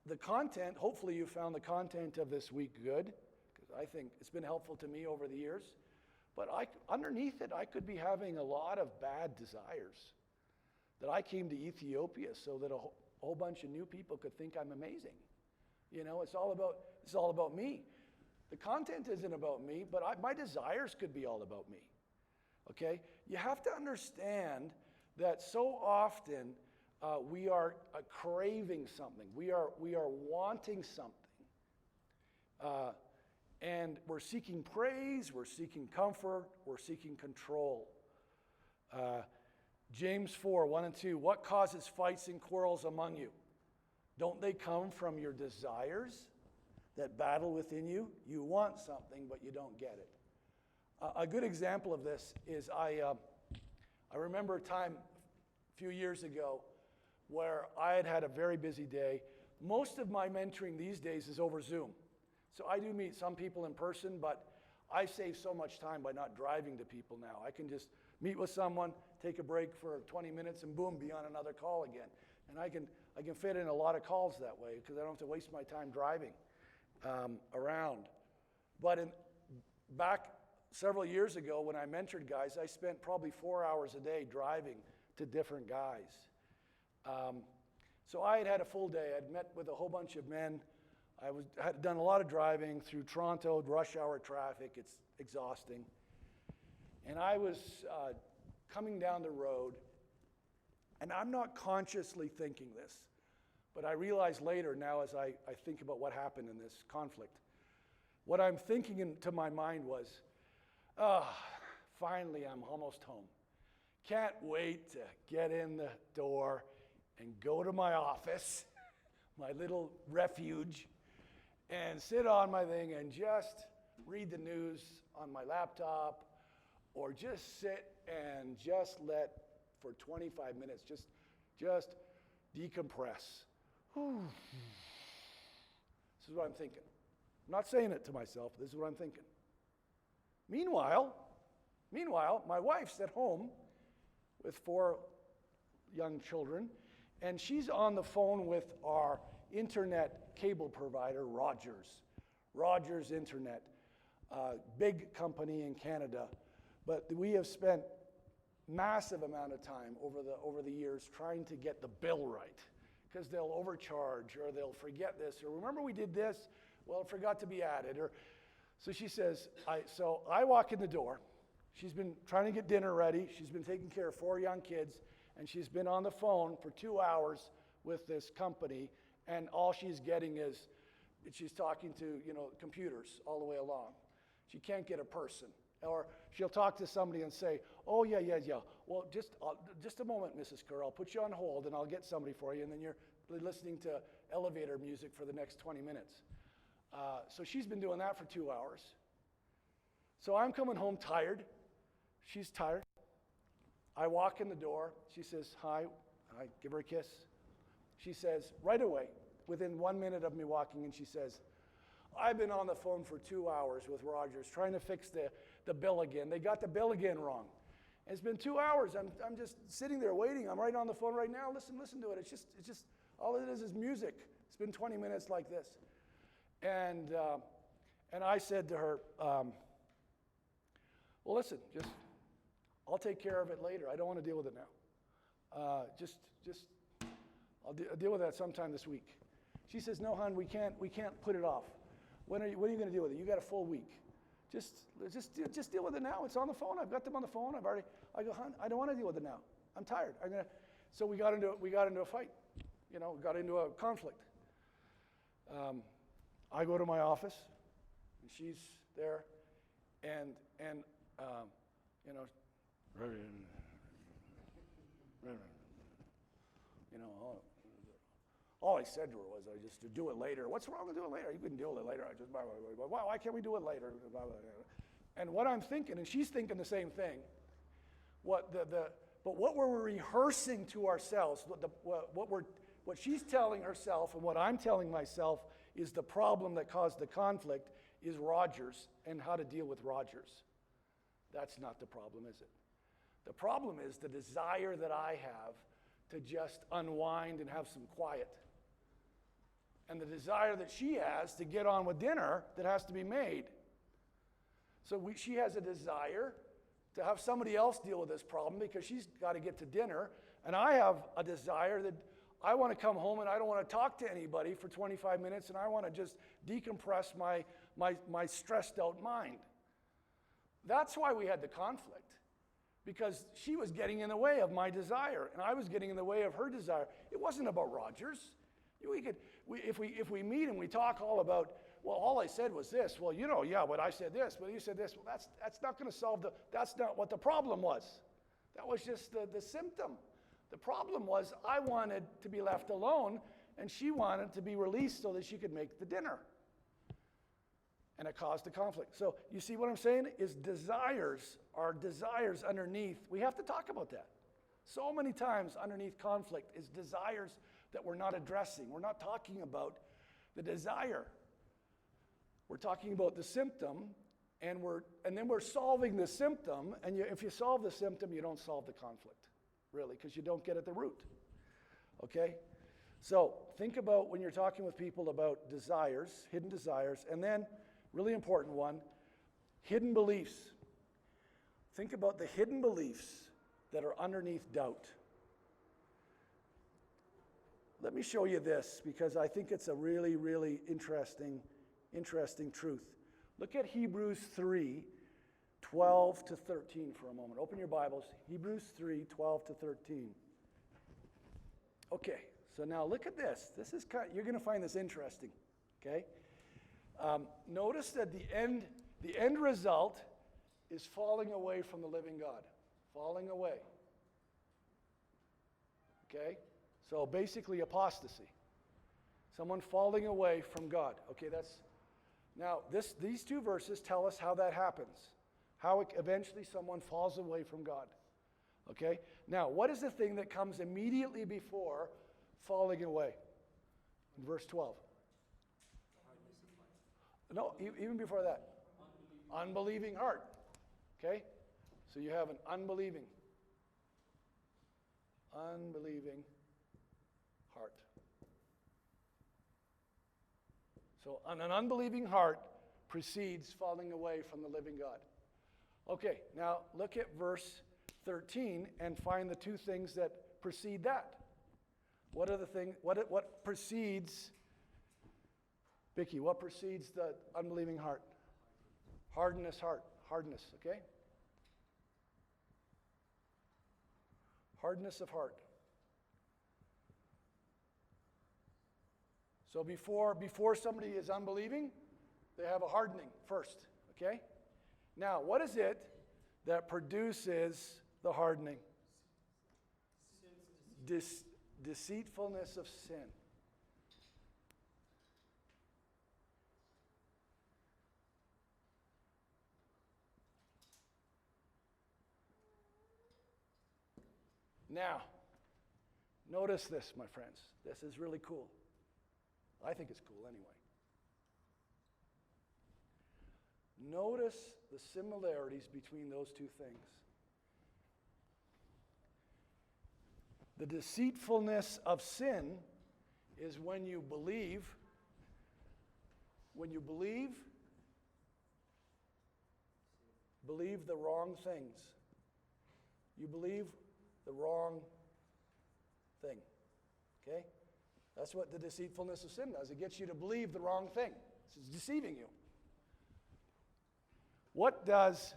the content, hopefully you found the content of this week good, because I think it's been helpful to me over the years. But underneath it, I could be having a lot of bad desires. That I came to Ethiopia so that a whole bunch of new people could think I'm amazing. It's all about me. The content isn't about me, but my desires could be all about me. Okay? You have to understand that so often we are craving something. We are wanting something. And we're seeking praise, we're seeking comfort, we're seeking control. James 4, 1 and 2, what causes fights and quarrels among you? Don't they come from your desires that battle within you? You want something, but you don't get it. A good example of this is I remember a time a few years ago where I had a very busy day. Most of my mentoring these days is over Zoom. So I do meet some people in person, but I save so much time by not driving to people now. I can just meet with someone, take a break for 20 minutes, and boom, be on another call again. And I can fit in a lot of calls that way because I don't have to waste my time driving around. But back several years ago when I mentored guys, I spent probably 4 hours a day driving to different guys. So I had a full day. I'd met with a whole bunch of men. I had done a lot of driving through Toronto, rush hour traffic. It's exhausting. And I was coming down the road, and I'm not consciously thinking this, but I realize later now as I think about what happened in this conflict, what I'm thinking into my mind was, finally I'm almost home. Can't wait to get in the door and go to my office, my little refuge, and sit on my thing and just read the news on my laptop, or just sit and just let, for 25 minutes, just decompress. Whew. This is what I'm thinking. I'm not saying it to myself, this is what I'm thinking. Meanwhile, my wife's at home with 4 young children, and she's on the phone with our internet cable provider, Rogers Internet, big company in Canada. But we have spent massive amount of time over the years trying to get the bill right, because they'll overcharge or they'll forget this, or remember we did this, well, it forgot to be added. So she says, so I walk in the door. She's been trying to get dinner ready. She's been taking care of 4 young kids, and she's been on the phone for 2 hours with this company, and all she's getting is, she's talking to, computers all the way along. She can't get a person. Or she'll talk to somebody and say, oh, yeah. Well, just a moment, Mrs. Kerr. I'll put you on hold, and I'll get somebody for you, and then you're listening to elevator music for the next 20 minutes. So she's been doing that for 2 hours. So I'm coming home tired. She's tired. I walk in the door. She says, hi. I give her a kiss. She says, right away, within 1 minute of me walking in, she says, I've been on the phone for 2 hours with Rogers trying to fix the bill again. They got the bill again wrong. And it's been 2 hours. I'm just sitting there waiting. I'm right on the phone right now. Listen to it. It's just all it is music. It's been 20 minutes like this. And I said to her, well, listen, I'll take care of it later. I don't want to deal with it now. I'll deal with that sometime this week. She says, no, hon, we can't put it off. When are you going to deal with it? You got a full week. Just deal with it now. It's on the phone. I've got them on the phone. I go, hon, I don't want to deal with it now. I'm tired. So we got into a fight. We got into a conflict. I go to my office, and she's there, and all I said to her was, I just to do it later. What's wrong with doing it later? You can do it later. Why can't we do it later? And what I'm thinking, and she's thinking the same thing. But what we're rehearsing to ourselves, what she's telling herself, and what I'm telling myself is the problem that caused the conflict is Rogers and how to deal with Rogers. That's not the problem, is it? The problem is the desire that I have to just unwind and have some quiet. And the desire that she has to get on with dinner that has to be made. So she has a desire to have somebody else deal with this problem because she's got to get to dinner. And I have a desire that I want to come home and I don't want to talk to anybody for 25 minutes and I want to just decompress my stressed out mind. That's why we had the conflict. Because she was getting in the way of my desire, and I was getting in the way of her desire. It wasn't about Rogers. If we meet and we talk all about, well, all I said was this. Well, but I said this, but you said this. Well, that's not going to solve that's not what the problem was. That was just the symptom. The problem was I wanted to be left alone, and she wanted to be released so that she could make the dinner. And it caused a conflict. So you see what I'm saying? Is desires are desires underneath. We have to talk about that. So many times underneath conflict is desires that we're not addressing. We're not talking about the desire. We're talking about the symptom, and then we're solving the symptom, and if you solve the symptom, you don't solve the conflict, really, because you don't get at the root. Okay? So think about when you're talking with people about desires, hidden desires, and then, really important one, hidden beliefs. Think about the hidden beliefs that are underneath doubt. Let me show you this, because I think it's a really, really interesting truth. Look at Hebrews 3, 12 to 13 for a moment. Open your Bibles. Hebrews 3, 12 to 13. Okay, so now look at this. You're going to find this interesting, okay? Notice that the end result is falling away from the living God. Falling away. Okay? So basically apostasy. Someone falling away from God. Okay, now these two verses tell us how that happens. How eventually someone falls away from God. Okay? Now, what is the thing that comes immediately before falling away? In verse 12. No, even before that. Unbelieving heart. Okay? So you have an unbelieving heart. So an unbelieving heart precedes falling away from the living God. Okay, now look at verse 13 and find the two things that precede that. What are the things, what precedes, Vicky, what precedes the unbelieving heart? Hardness, okay? Hardness of heart. So before somebody is unbelieving, they have a hardening first, okay? Now, what is it that produces the hardening? Deceitfulness of sin. Now, notice this, my friends. This is really cool. I think it's cool anyway. Notice the similarities between those two things. The deceitfulness of sin is when you believe the wrong things. You believe the wrong thing. Okay? That's what the deceitfulness of sin does. It gets you to believe the wrong thing. It's deceiving you. What does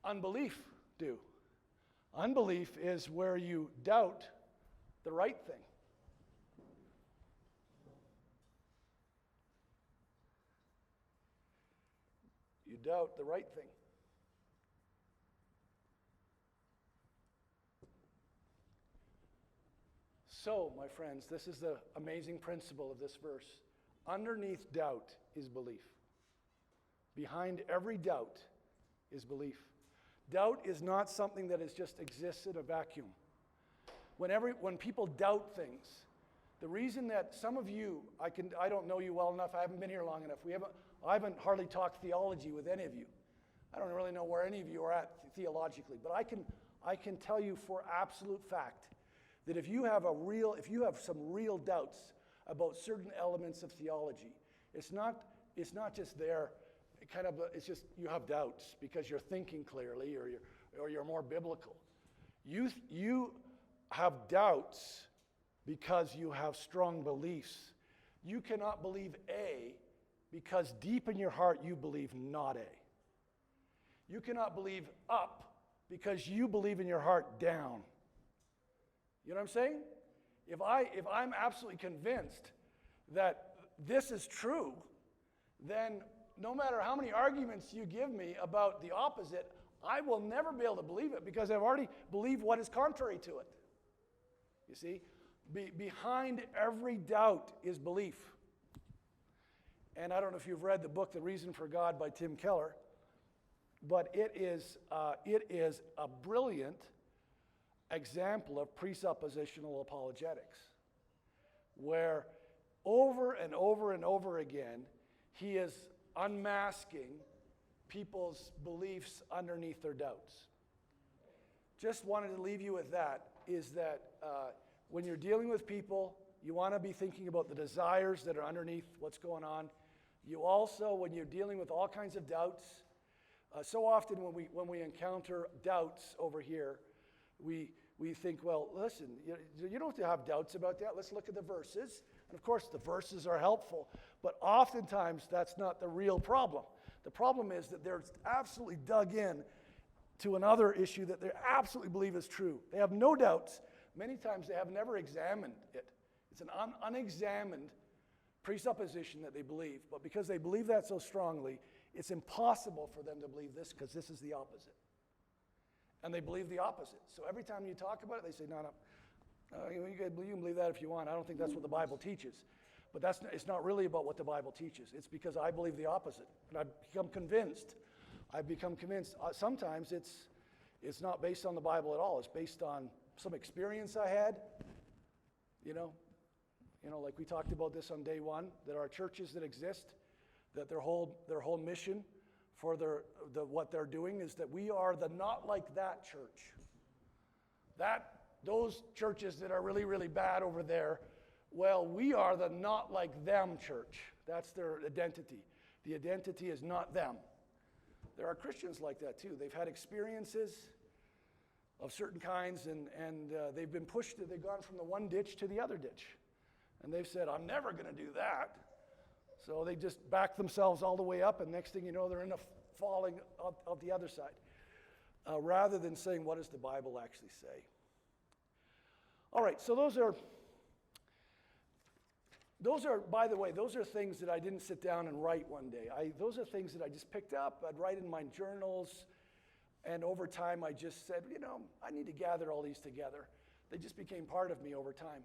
unbelief do? Unbelief is where you doubt the right thing. You doubt the right thing. So, my friends, this is the amazing principle of this verse. Underneath doubt is belief. Behind every doubt is belief. Doubt is not something that just exists in a vacuum. When people doubt things, the reason that some of you, I don't know you well enough, I haven't been here long enough. I haven't hardly talked theology with any of you. I don't really know where any of you are at theologically, but I can tell you for absolute fact that if you have some real doubts about certain elements of theology, it's not just there. It's just you have doubts because you're thinking clearly or you're more biblical. You have doubts because you have strong beliefs. You cannot believe A because deep in your heart you believe not A. You cannot believe up because you believe in your heart down. You know what I'm saying? If I'm absolutely convinced that this is true, then no matter how many arguments you give me about the opposite, I will never be able to believe it because I've already believed what is contrary to it. You see? Behind every doubt is belief. And I don't know if you've read the book, The Reason for God by Tim Keller, but it is a brilliant example of presuppositional apologetics, where over and over and over again, he is unmasking people's beliefs underneath their doubts. Just wanted to leave you with that, is that when you're dealing with people, you want to be thinking about the desires that are underneath what's going on. You also, when you're dealing with all kinds of doubts, so often when we encounter doubts over here, we think, well, listen, you don't have to have doubts about that. Let's look at the verses. And of course, the verses are helpful, but oftentimes that's not the real problem. The problem is that they're absolutely dug in to another issue that they absolutely believe is true. They have no doubts. Many times they have never examined it. It's an unexamined presupposition that they believe, but because they believe that so strongly, it's impossible for them to believe this because this is the opposite. And they believe the opposite. So every time you talk about it, they say, no, you can believe that if you want. I don't think that's what the Bible teaches. But it's not really about what the Bible teaches. It's because I believe the opposite. And I've become convinced. Sometimes it's not based on the Bible at all. It's based on some experience I had. You know, like we talked about this on day one, that our churches that exist, that their whole mission for what they're doing is that we are the not like that church. Those churches that are really, really bad over there, well, we are the not like them church. That's their identity. The identity is not them. There are Christians like that too. They've had experiences of certain kinds, and they've been pushed. They've gone from the one ditch to the other ditch. And they've said, I'm never going to do that. So they just back themselves all the way up, and next thing you know, they're in a falling of the other side. Rather than saying, what does the Bible actually say? All right, so those are, by the way, those are things that I didn't sit down and write one day. Those are things that I just picked up. I'd write in my journals, and over time I just said, I need to gather all these together. They just became part of me over time,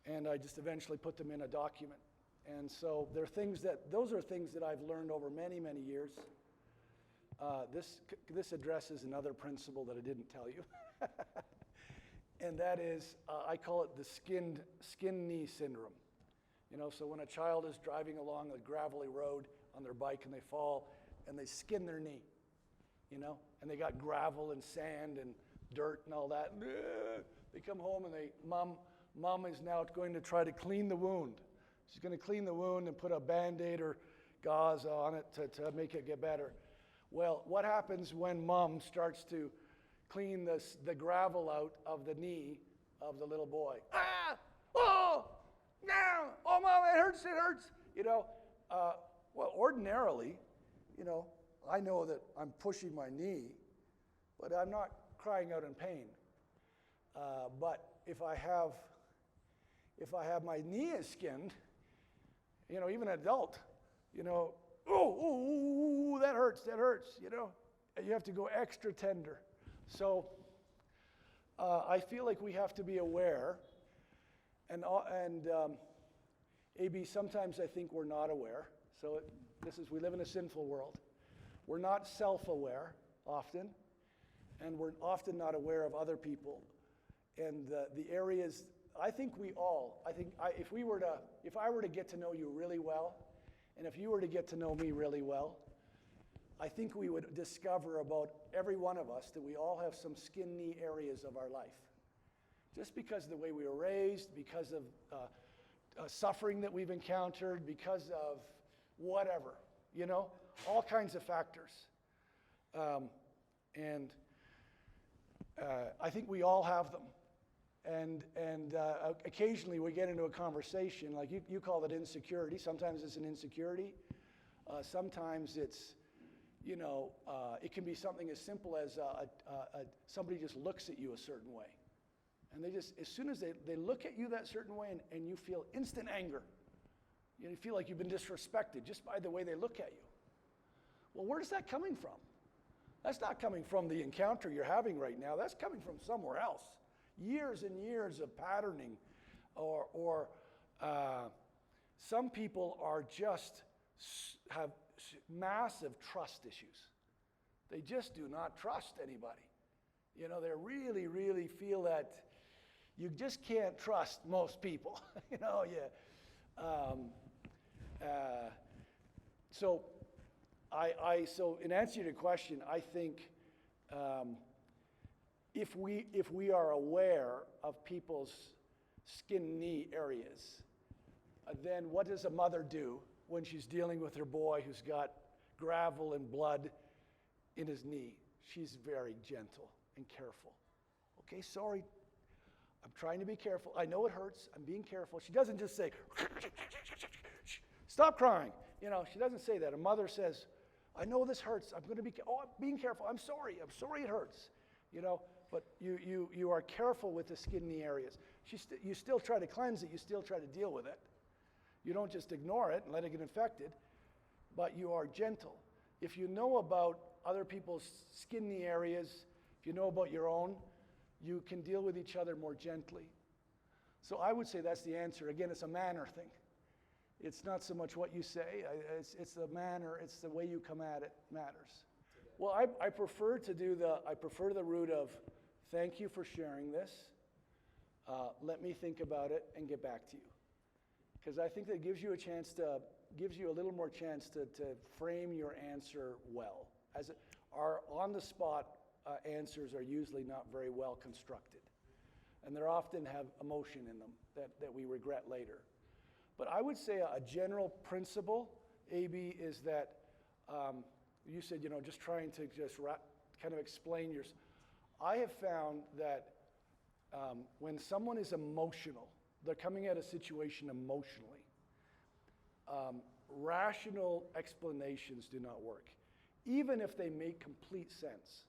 and I just eventually put them in a document. And so those are things that I've learned over many, many years. This addresses another principle that I didn't tell you. And that is, I call it the skin knee syndrome. So when a child is driving along a gravelly road on their bike and they fall and they skin their knee, and they got gravel and sand and dirt and all that. They come home and mom is now going to try to clean the wound. She's going to clean the wound and put a Band-Aid or gauze on it to make it get better. Well, what happens when mom starts to clean the gravel out of the knee of the little boy? Oh, now, oh, mom, it hurts. Well, ordinarily, I know that I'm pushing my knee, but I'm not crying out in pain. But if I have my knee is skinned, even an adult, oh, that hurts, and you have to go extra tender. So I feel like we have to be aware, and AB, sometimes I think we're not aware. So we live in a sinful world. We're not self-aware often, and we're often not aware of other people. And the areas, if I were to get to know you really well, and if you were to get to know me really well, I think we would discover about every one of us that we all have some skin knee areas of our life. Just because of the way we were raised, because of suffering that we've encountered, because of whatever, all kinds of factors. And I think we all have them. And occasionally we get into a conversation, like you call it insecurity. Sometimes it's an insecurity. Sometimes it's, it can be something as simple as somebody just looks at you a certain way. And as soon as they look at you that certain way and you feel instant anger, you feel like you've been disrespected just by the way they look at you. Well, where's that coming from? That's not coming from the encounter you're having right now. That's coming from somewhere else. Years and years of patterning, or some people have massive trust issues. They just do not trust anybody. They really, really feel that you just can't trust most people. So So in answer to your question, I think if we are aware of people's skin knee areas, then what does a mother do when she's dealing with her boy who's got gravel and blood in his knee? She's very gentle and careful. Okay, sorry, I'm trying to be careful. I know it hurts. I'm being careful. She doesn't just say, stop crying. You know, she doesn't say that. A mother says, I know this hurts. I'm being careful. I'm sorry it hurts. You know, but you are careful with the skin knee areas. You still try to cleanse it. You still try to deal with it. You don't just ignore it and let it get infected, but you are gentle. If you know about other people's skin knee areas, if you know about your own, you can deal with each other more gently. So I would say that's the answer. Again, it's a manner thing. It's not so much what you say, it's the manner, it's the way you come at it matters. Well, I prefer the route of, thank you for sharing this, let me think about it and get back to you. Because I think that gives you a little more chance to frame your answer well. Our on-the-spot answers are usually not very well constructed. And they often have emotion in them that we regret later. But I would say a general principle, AB, is that you said, just trying to kind of explain yours. I have found that when someone is emotional, they're coming at a situation emotionally, rational explanations do not work, even if they make complete sense.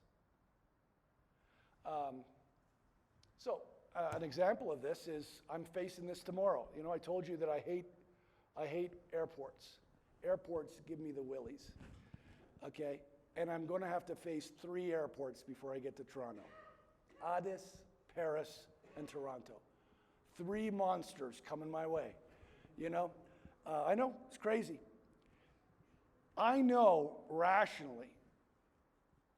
An example of this is I'm facing this tomorrow. I told you that I hate airports. Airports give me the willies, okay? And I'm going to have to face 3 airports before I get to Toronto. Addis, Paris, and Toronto. 3 monsters coming my way, I know, it's crazy. I know rationally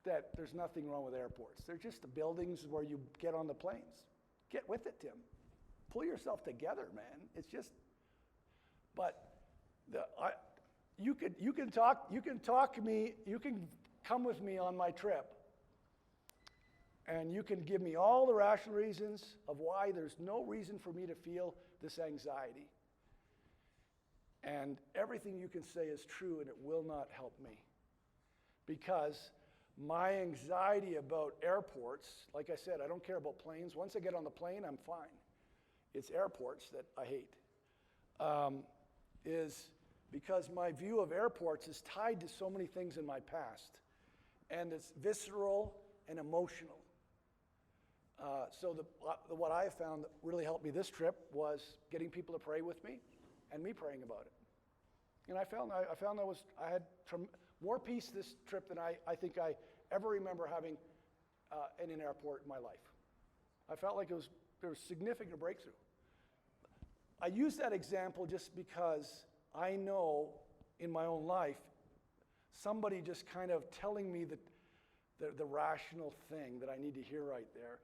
that there's nothing wrong with airports. They're just the buildings where you get on the planes. Get with it, Tim. Pull yourself together, man. It's just, but you can come with me on my trip, and you can give me all the rational reasons of why there's no reason for me to feel this anxiety. And everything you can say is true, and it will not help me. Because my anxiety about airports, like I said, I don't care about planes. Once I get on the plane, I'm fine. It's airports that I hate. Is because my view of airports is tied to so many things in my past. And it's visceral and emotional. So what I found that really helped me this trip was getting people to pray with me and me praying about it. And I found I had more peace this trip than I think I ever remember having in an airport in my life. I felt like there was significant breakthrough. I use that example just because I know in my own life somebody just kind of telling me that the rational thing that I need to hear right there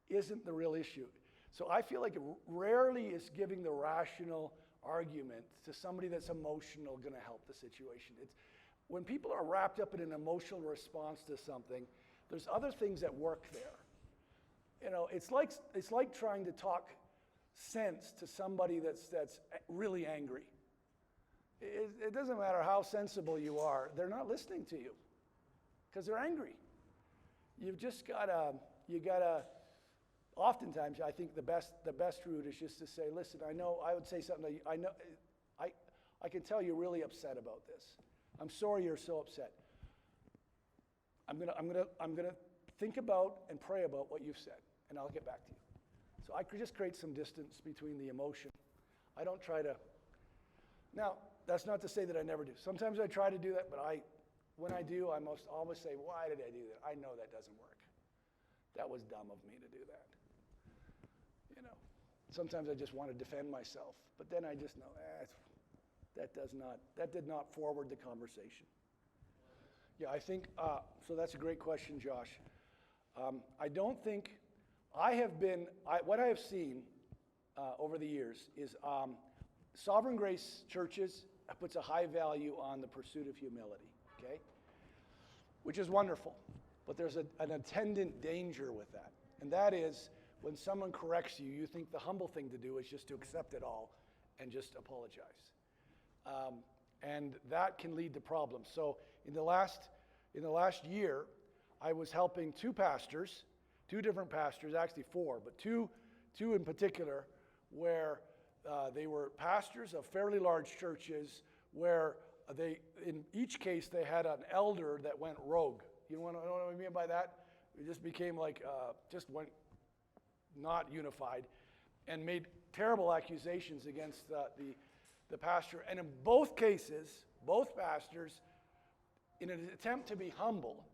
isn't the real issue. So I feel like it rarely is giving the rational argument to somebody that's emotional going to help the situation. When people are wrapped up in an emotional response to something, there's other things that work there. It's like trying to talk sense to somebody that's really angry. It doesn't matter how sensible you are; they're not listening to you because they're angry. You've just gotta. Oftentimes, I think the best route is just to say, "Listen, I know." I would say something. I know. I can tell you're really upset about this. I'm sorry you're so upset. I'm gonna think about and pray about what you've said, and I'll get back to you. So I could just create some distance between the emotion. I don't try to. Now, that's not to say that I never do. Sometimes I try to do that, but when I do, I must always say, why did I do that? I know that doesn't work. That was dumb of me to do that. Sometimes I just want to defend myself, but then I just know, that did not forward the conversation. Yeah, I think, so that's a great question, Josh. I don't think, what I have seen over the years is Sovereign Grace churches puts a high value on the pursuit of humility, okay? Which is wonderful. But there's an attendant danger with that. And that is when someone corrects you, you think the humble thing to do is just to accept it all and just apologize. And that can lead to problems. So in the last year, I was helping two different pastors, actually four, but two in particular, where they were pastors of fairly large churches, where in each case, they had an elder that went rogue. You know what I mean by that? It just became like, just went not unified and made terrible accusations against the pastor. And in both cases, both pastors, in an attempt to be humble,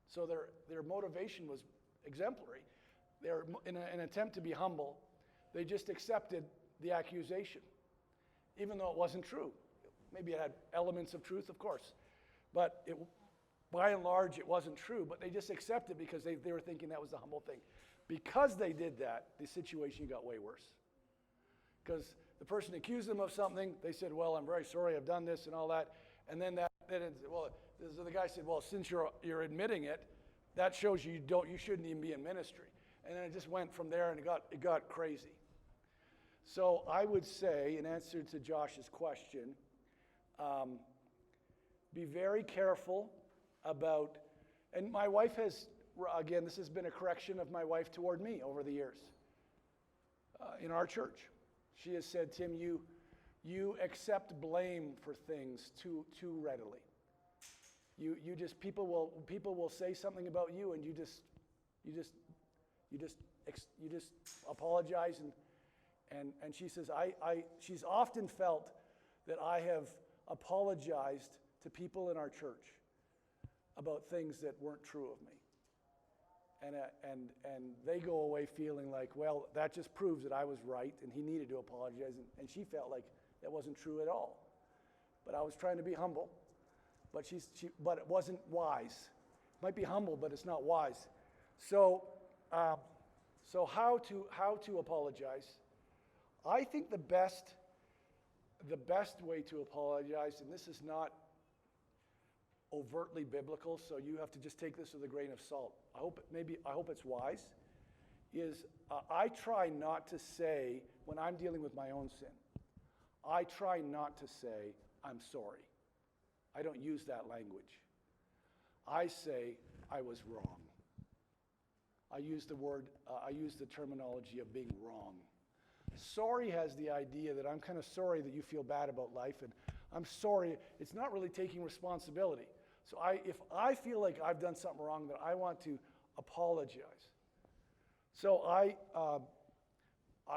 so their motivation was exemplary, in an attempt to be humble, they just accepted the accusation, even though it wasn't true. Maybe it had elements of truth, of course, but by and large, it wasn't true, but they just accepted because they were thinking that was the humble thing. Because they did that, the situation got way worse. Because the person accused them of something, they said, well, I'm very sorry I've done this and all that, and then the guy said, well, since you're admitting it, that shows you shouldn't even be in ministry. And then it just went from there, and it got crazy. So I would say, in answer to Josh's question, be very careful about, and my wife has, again, this has been a correction of my wife toward me over the years in our church. She has said, Tim, you accept blame for things too readily. You just people will say something about you, and you just apologize, and she says she's often felt that I have apologized to people in our church about things that weren't true of me. And they go away feeling like, well, that just proves that I was right and he needed to apologize. And she felt like that wasn't true at all. But I was trying to be humble, but but it wasn't wise. It might be humble, but it's not wise. So how to apologize? I think the best way to apologize, and this is not overtly biblical, so you have to just take this with a grain of salt. I hope it's wise. Is I try not to say, when I'm dealing with my own sin, I try not to say, I'm sorry. I don't use that language. I say, I was wrong. I use the terminology of being wrong. Sorry has the idea that I'm kind of sorry that you feel bad about life, and I'm sorry. It's not really taking responsibility. So if I feel like I've done something wrong, then I want to apologize. So I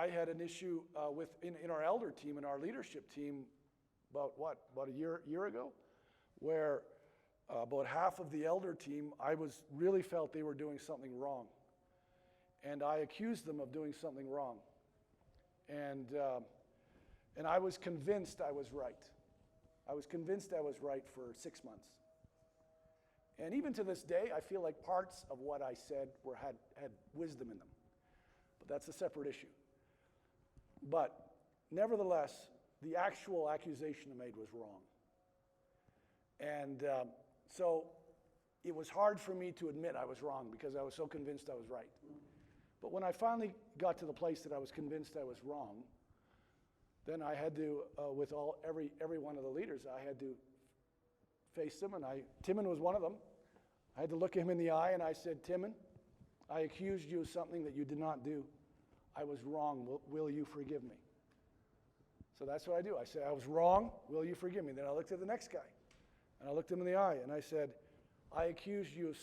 had an issue in our elder team, in our leadership team, about a year ago, where about half of the elder team, I really felt they were doing something wrong. And I accused them of doing something wrong. And I was convinced I was right. I was convinced I was right for 6 months. And even to this day, I feel like parts of what I said had wisdom in them. But that's a separate issue. But nevertheless, the actual accusation I made was wrong. And so it was hard for me to admit I was wrong because I was so convinced I was right. But when I finally got to the place that I was convinced I was wrong, then I had to, with every one of the leaders, I had to face them, and Timon was one of them. I had to look him in the eye, and I said, Timon, I accused you of something that you did not do. I was wrong. Will you forgive me? So that's what I do. I say, I was wrong. Will you forgive me? Then I looked at the next guy, and I looked him in the eye, and I said, I accused you of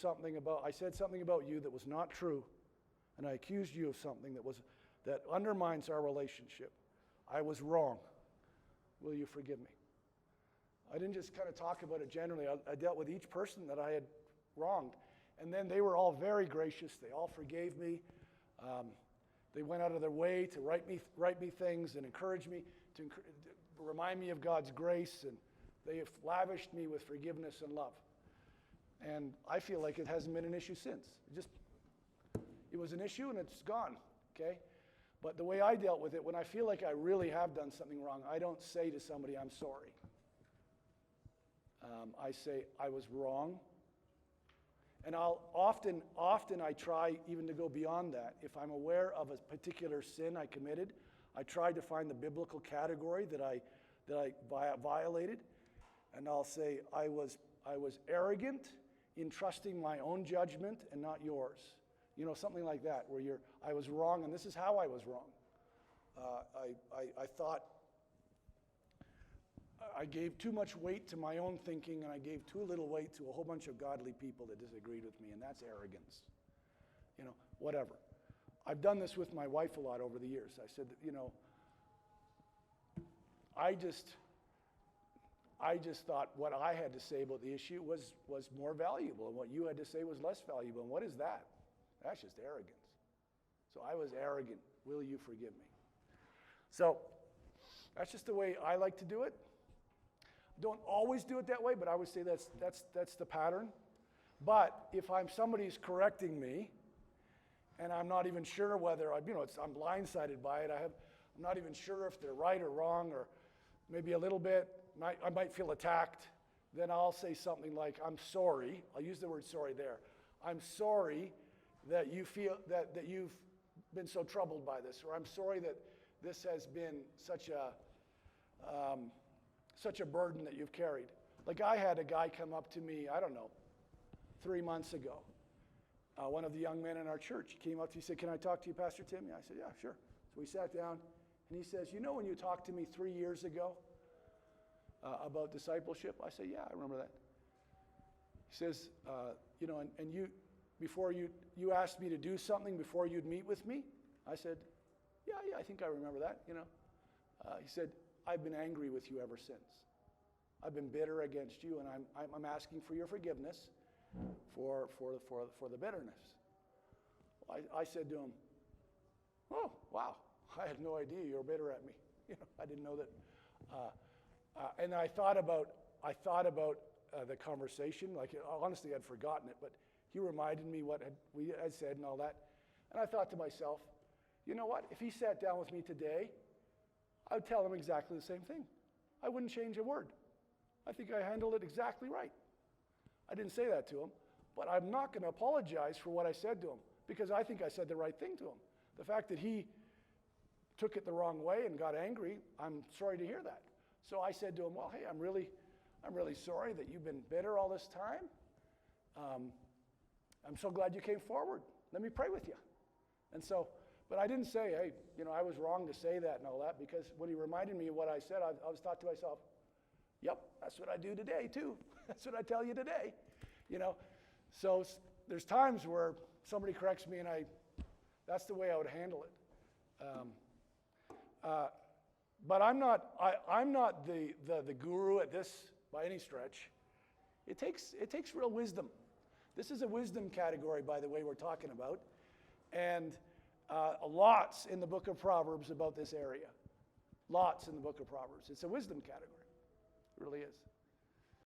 I said something about you that was not true, and I accused you of something that undermines our relationship. I was wrong. Will you forgive me? I didn't just kind of talk about it generally. I dealt with each person that I had wronged. And then they were all very gracious. They all forgave me. They went out of their way to write me things and encourage me, to remind me of God's grace. And they have lavished me with forgiveness and love. And I feel like it hasn't been an issue since. It was an issue and it's gone, okay? But the way I dealt with it, when I feel like I really have done something wrong, I don't say to somebody, I'm sorry. I say I was wrong. And I'll often I try even to go beyond that. If I'm aware of a particular sin I committed, I try to find the biblical category that I violated, and I'll say I was arrogant in trusting my own judgment and not yours. You know, something like that, where I was wrong, and this is how I was wrong. I thought I gave too much weight to my own thinking, and I gave too little weight to a whole bunch of godly people that disagreed with me, and that's arrogance. You know, whatever. I've done this with my wife a lot over the years. I said, that, you know, I just thought what I had to say about the issue was more valuable, and what you had to say was less valuable. And what is that? That's just arrogance. So I was arrogant. Will you forgive me? So that's just the way I like to do it. Don't always do it that way, but I would say that's the pattern. But if somebody's correcting me, and I'm not even sure whether I'm blindsided by it. I'm not even sure if they're right or wrong, or maybe a little bit. I might feel attacked. Then I'll say something like, "I'm sorry." I'll use the word "sorry" there. "I'm sorry that you feel that you've been so troubled by this," or "I'm sorry that this has been such a burden that you've carried." Like I had a guy come up to me, I don't know, 3 months ago. One of the young men in our church came up to me, he said, "Can I talk to you, Pastor Tim?" I said, "Yeah, sure." So we sat down, and he says, "You know when you talked to me 3 years ago about discipleship?" I said, "Yeah, I remember that." He says, and you, before you asked me to do something before you'd meet with me?" I said, yeah, I think I remember that, you know. He said, "I've been angry with you ever since. I've been bitter against you, and I'm asking for your forgiveness for the bitterness." I said to him, "Oh, wow, I had no idea you were bitter at me. You know, I didn't know that." And I thought about the conversation. Like, honestly, I'd forgotten it, but he reminded me what we had said and all that. And I thought to myself, you know what? If he sat down with me today, I would tell him exactly the same thing. I wouldn't change a word. I think I handled it exactly right. I didn't say that to him, but I'm not going to apologize for what I said to him, because I think I said the right thing to him. The fact that he took it the wrong way and got angry, I'm sorry to hear that. So I said to him, "Well, hey, I'm really sorry that you've been bitter all this time. I'm so glad you came forward. Let me pray with you." And so, but I didn't say, "Hey, you know, I was wrong to say that," and all that, because when he reminded me of what I said, I was thought to myself, "Yep, that's what I do today too. That's what I tell you today." You know, so there's times where somebody corrects me, and that's the way I would handle it. But I'm not the guru at this by any stretch. It takes real wisdom. This is a wisdom category, by the way, we're talking about, and lots in the book of Proverbs about this area. Lots in the book of Proverbs. It's a wisdom category. It really is.